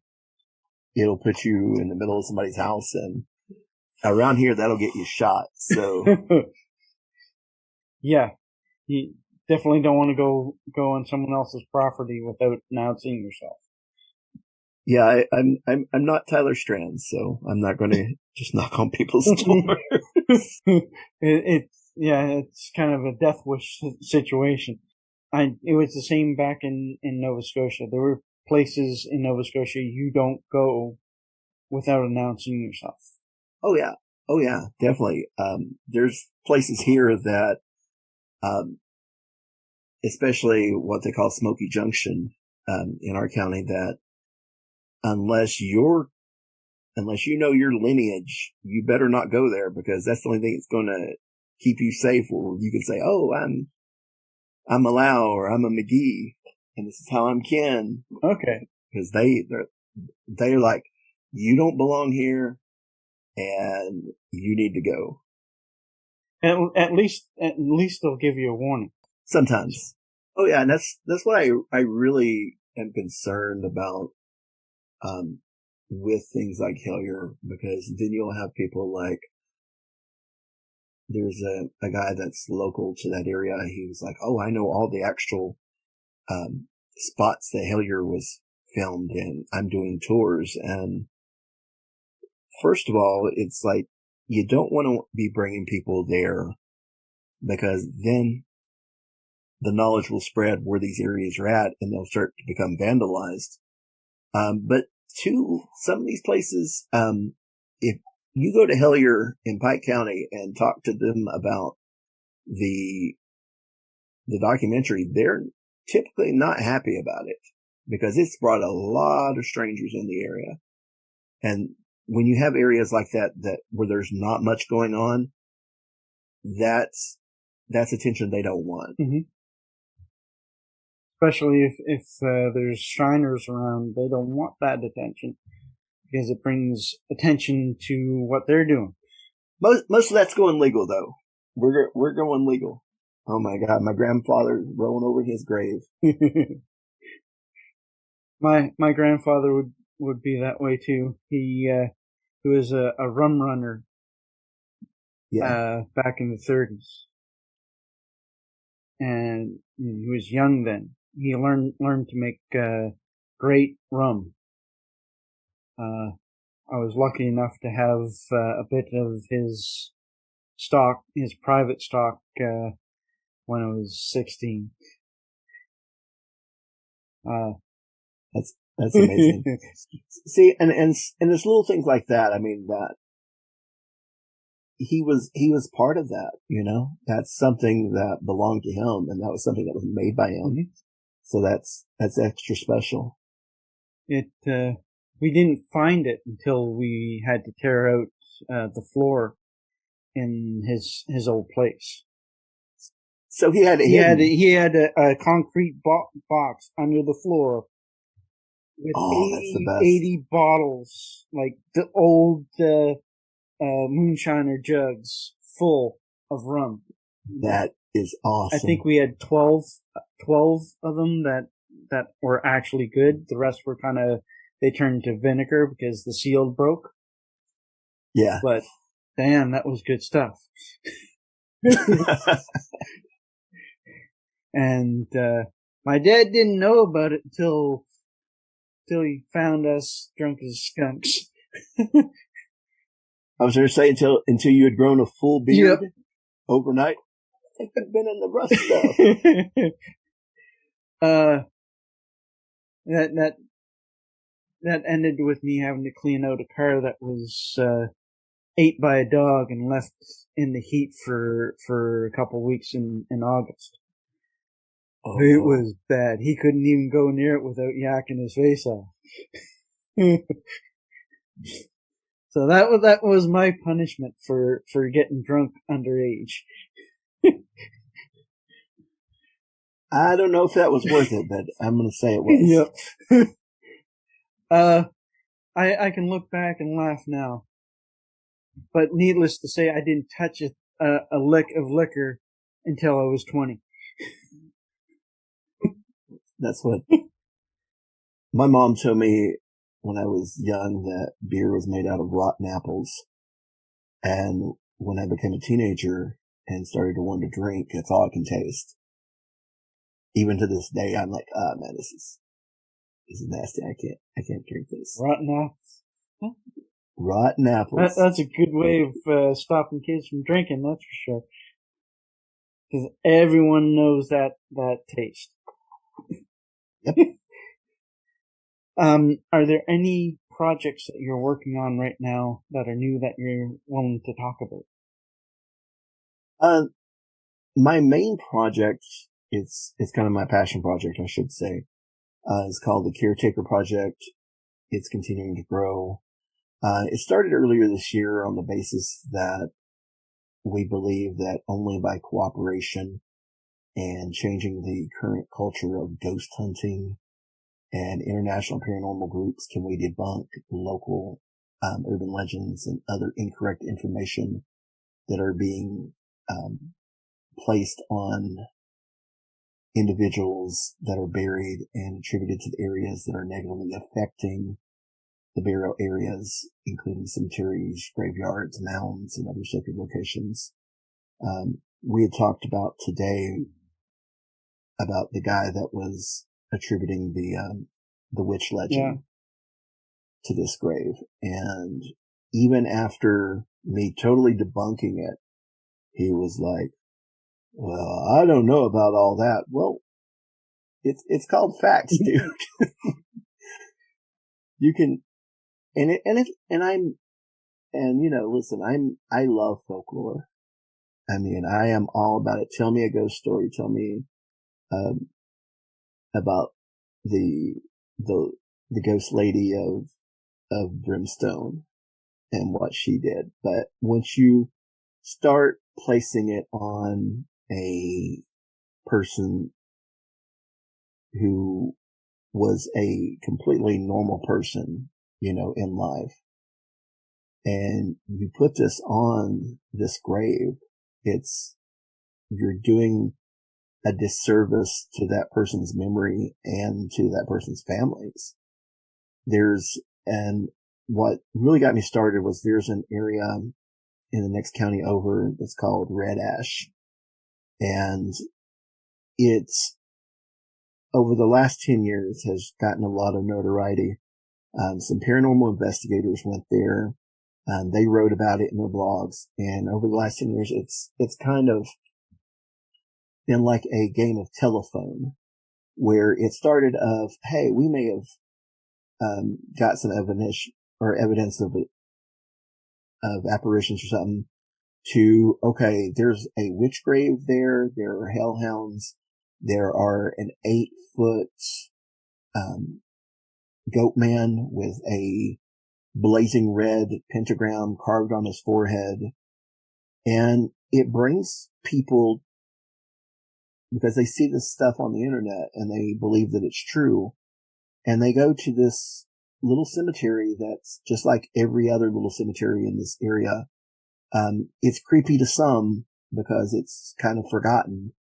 it'll put you in the middle of somebody's house, and around here that'll get you shot. So yeah, you definitely don't want to go on someone else's property without announcing yourself. Yeah, I'm not Tyler Strand, so I'm not going to just knock on people's doors. It's kind of a death wish situation. It was the same back in Nova Scotia. There were places in Nova Scotia you don't go without announcing yourself. Oh yeah, definitely. There's places here that, especially what they call Smoky Junction, in our county, that unless you know your lineage, you better not go there, because that's the only thing that's going to keep you safe. Or you can say, "Oh, I'm a Lau, or I'm a McGee, and this is how I'm kin." Okay. Because they're like, you don't belong here, and you need to go. At least they'll give you a warning. Sometimes. Oh yeah, and that's what I really am concerned about, with things like Hellier, because then you'll have people like, there's a guy that's local to that area. He was like, "Oh, I know all the actual spots that Hellier was filmed in. I'm doing tours." And first of all, it's like, you don't want to be bringing people there, because then the knowledge will spread where these areas are at, and they'll start to become vandalized. But two, some of these places, if you go to Hellier in Pike County and talk to them about the documentary, they're typically not happy about it, because it's brought a lot of strangers in the area. And when you have areas like that where there's not much going on, that's attention they don't want. Mm-hmm. Especially if there's Shriners around, they don't want that attention, because it brings attention to what they're doing. Most of that's going legal, though. We're going legal. Oh my God, my grandfather's rolling over his grave. My grandfather would be that way too. He was a rum runner. Yeah. Back in the 30s, and he was young then. He learned to make great rum. I was lucky enough to have a bit of his stock, his private stock, when I was 16. That's amazing. See, and there's little things like that. I mean, that he was part of that, you know. That's something that belonged to him, and that was something that was made by him. Mm-hmm. So that's extra special. We didn't find it until we had to tear out the floor in his old place. So he had a concrete box under the floor with 80 bottles, like the old moonshiner jugs full of rum. That is awesome. I think we had 12 of them that were actually good. The rest were they turned to vinegar because the seal broke. Yeah. But damn, that was good stuff. And my dad didn't know about it till he found us drunk as skunks. I was going to say until you had grown a full beard. Yep. Overnight. I think I've been in the rough stuff. That ended with me having to clean out a car that was ate by a dog and left in the heat for a couple weeks in August. Oh. It was bad. He couldn't even go near it without yakking his face off. So that was my punishment for getting drunk underage. I don't know if that was worth it, but I'm going to say it was. Yep. I can look back and laugh now, but needless to say, I didn't touch a lick of liquor until I was 20. That's what my mom told me when I was young, that beer was made out of rotten apples. And when I became a teenager and started to want to drink, that's all I can taste. Even to this day, I'm like, man, this is nasty. I can't drink this. Rotten apples. Huh? Rotten apples. That's a good way of stopping kids from drinking, that's for sure. Because everyone knows that taste. Yep. Are there any projects that you're working on right now that are new that you're willing to talk about? My main project It's kind of my passion project, I should say. It's called the Caretaker Project. It's continuing to grow. It started earlier this year on the basis that we believe that only by cooperation and changing the current culture of ghost hunting and international paranormal groups can we debunk local urban legends and other incorrect information that are being placed on individuals that are buried and attributed to the areas that are negatively affecting the burial areas, including cemeteries, graveyards, mounds, and other sacred locations. We had talked about today about the guy that was attributing the witch legend to this grave. And even after me totally debunking it, he was like, well, I don't know about all that. Well, it's called facts, dude. You can, listen, I love folklore. I mean, I am all about it. Tell me a ghost story. Tell me, about the ghost lady of Brimstone and what she did. But once you start placing it on a person who was a completely normal person, in life, and you put this on this grave, you're doing a disservice to that person's memory and to that person's families. And what really got me started was there's an area in the next county over that's called Red Ash. And it's, over the last 10 years, has gotten a lot of notoriety. Some paranormal investigators went there. They wrote about it in their blogs. And over the last 10 years, it's kind of been like a game of telephone, where it started of, hey, we may have got some evidence of apparitions or something, to, okay, there's a witch grave there are hellhounds, there are an 8-foot goat man with a blazing red pentagram carved on his forehead. And it brings people, because they see this stuff on the internet and they believe that it's true, and they go to this little cemetery that's just like every other little cemetery in this area. It's creepy to some because it's kind of forgotten,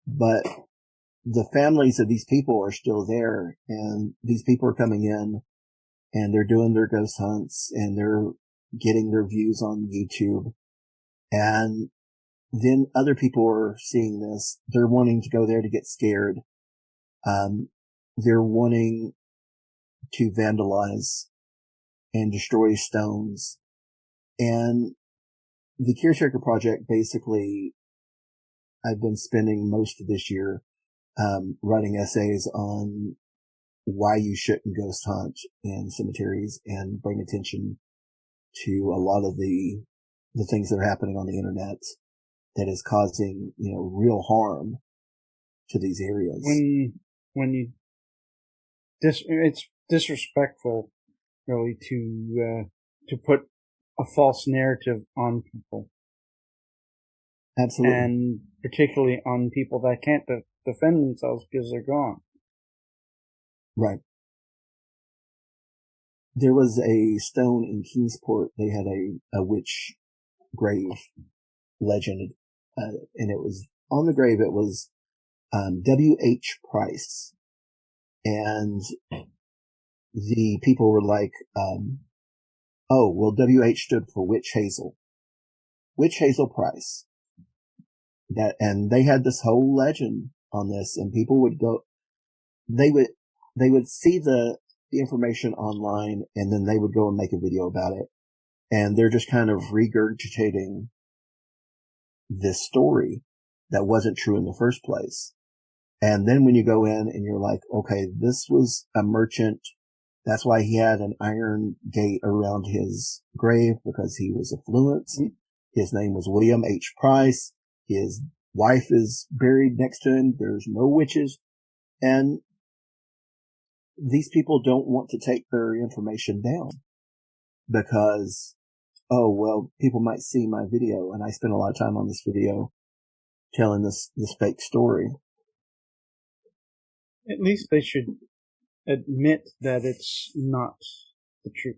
but the families of these people are still there, and these people are coming in and they're doing their ghost hunts and they're getting their views on YouTube. And then other people are seeing this. They're wanting to go there to get scared. They're wanting to vandalize and destroy stones. And the Caretaker Project, basically, I've been spending most of this year writing essays on why you shouldn't ghost hunt in cemeteries and bring attention to a lot of the things that are happening on the internet that is causing, real harm to these areas. It's disrespectful, really, to put a false narrative on people. Absolutely. And particularly on people that can't defend themselves because they're gone. Right. There was a stone in Kingsport. They had a witch grave legend, and it was on the grave. It was W.H. Price, and the people were like, "Oh, well, W.H. stood for Witch Hazel Price." And they had this whole legend on this, and people would go. They would see the information online, and then they would go and make a video about it. And they're just kind of regurgitating this story that wasn't true in the first place. And then when you go in and you're like, okay, this was a merchant. That's why he had an iron gate around his grave, because he was affluent. Mm-hmm. His name was William H. Price. His wife is buried next to him. There's no witches. And these people don't want to take their information down because, oh, well, people might see my video, and I spend a lot of time on this video telling this fake story. At least they should admit that it's not the truth.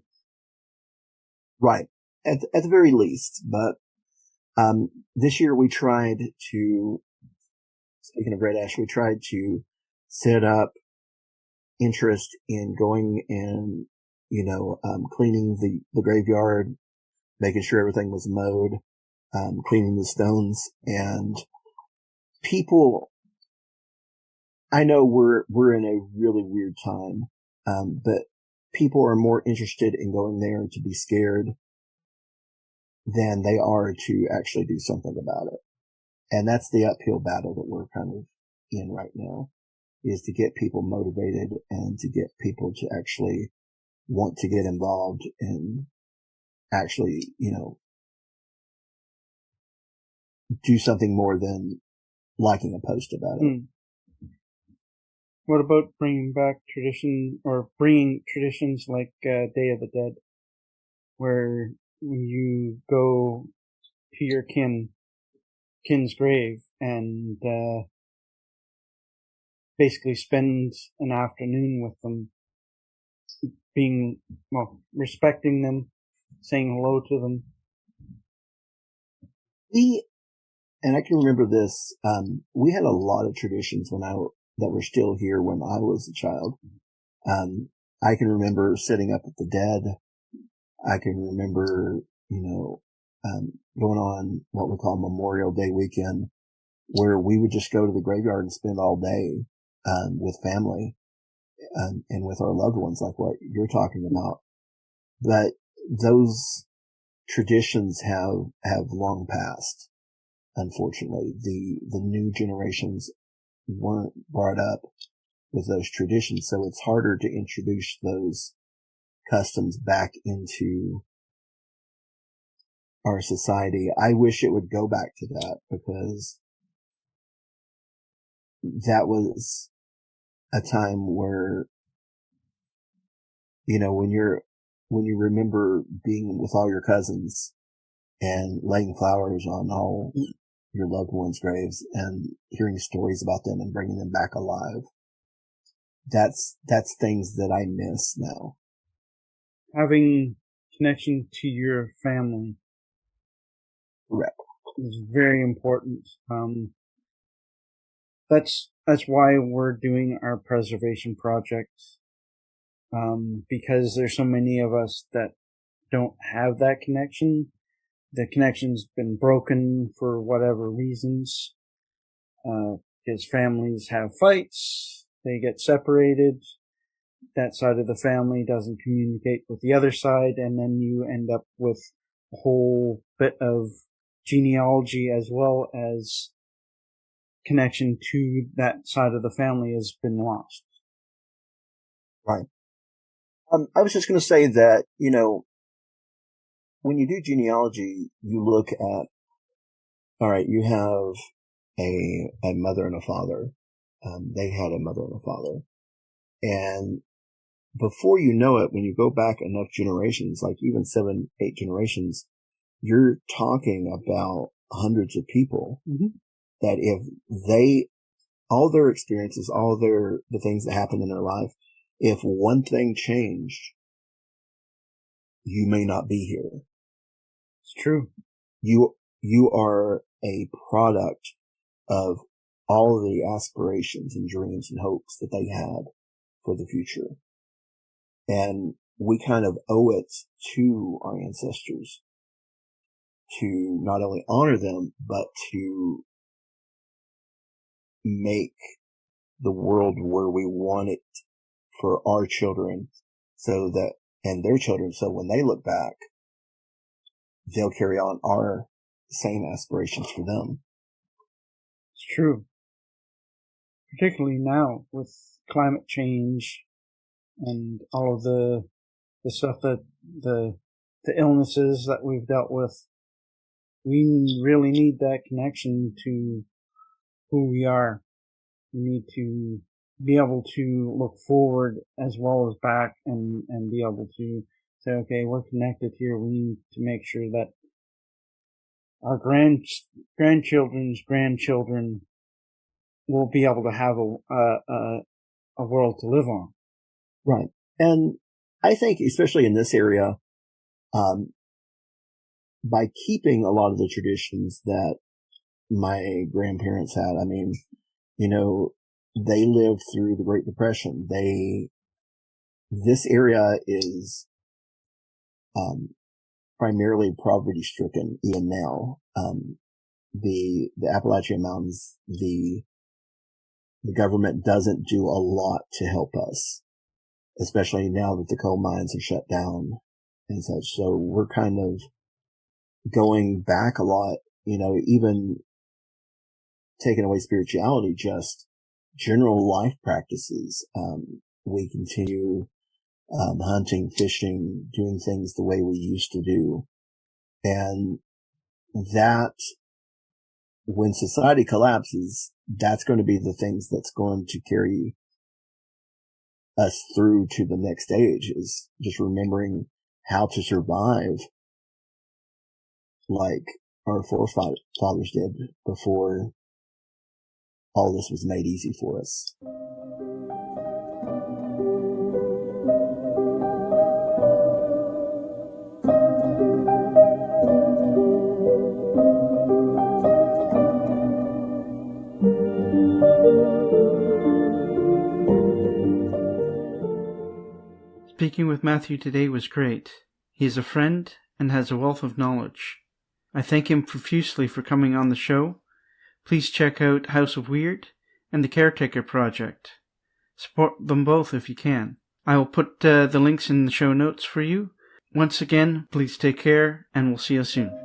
Right. At the very least. But this year we tried to, speaking of Red Ash, we tried to set up interest in going and, cleaning the graveyard, making sure everything was mowed, cleaning the stones, and people, I know we're in a really weird time, but people are more interested in going there to be scared than they are to actually do something about it. And that's the uphill battle that we're kind of in right now, is to get people motivated and to get people to actually want to get involved and actually, do something more than liking a post about it. What about bringing traditions like Day of the Dead, where you go to your kin's grave and basically spend an afternoon with them, respecting them, saying hello to them. And I can remember this, we had a lot of traditions that were still here when I was a child. I can remember setting up at the dead. I can remember, going on what we call Memorial Day weekend, where we would just go to the graveyard and spend all day, with family, and with our loved ones, like what you're talking about. But those traditions have long passed. Unfortunately, the new generations weren't brought up with those traditions, so it's harder to introduce those customs back into our society. I wish it would go back to that, because that was a time where, when you remember being with all your cousins and laying flowers on all your loved ones' graves and hearing stories about them and bringing them back alive. That's things that I miss now. Having connection to your family. Correct. Is very important. That's why we're doing our preservation project. Because there's so many of us that don't have that connection. The connection's been broken for whatever reasons. Because families have fights, they get separated, that side of the family doesn't communicate with the other side, and then you end up with a whole bit of genealogy as well as connection to that side of the family has been lost. Right. I was just going to say that, when you do genealogy, you look at, all right, you have a mother and a father. They had a mother and a father. And before you know it, when you go back enough generations, like even 7, 8 generations, you're talking about hundreds of people that if all their experiences, the things that happened in their life, if one thing changed, you may not be here. It's true. You are a product of all the aspirations and dreams and hopes that they had for the future. And we kind of owe it to our ancestors to not only honor them, but to make the world where we want it for our children, and their children, so when they look back, they'll carry on our same aspirations for them. It's true. Particularly now with climate change and all of the stuff that the illnesses that we've dealt with, we really need that connection to who we are. We need to be able to look forward as well as back and be able to say, okay, we're connected here. We need to make sure that our grandchildren's grandchildren will be able to have a world to live on. Right. And I think, especially in this area, by keeping a lot of the traditions that my grandparents had, I mean, you know, they lived through the Great Depression. This area is, primarily poverty stricken even now. The Appalachian Mountains, the government doesn't do a lot to help us, especially now that the coal mines have shut down and such. So we're kind of going back a lot, you know, even taking away spirituality, just general life practices. We continue hunting, fishing, doing things the way we used to do. And that, when society collapses, that's going to be the things that's going to carry us through to the next stage, is just remembering how to survive like our forefathers did before all this was made easy for us. Speaking with Matthew today was great. He is a friend and has a wealth of knowledge. I thank him profusely for coming on the show. Please check out House of Weird and the Caretaker Project. Support them both if you can. I will put the links in the show notes for you. Once again, please take care, and we'll see you soon.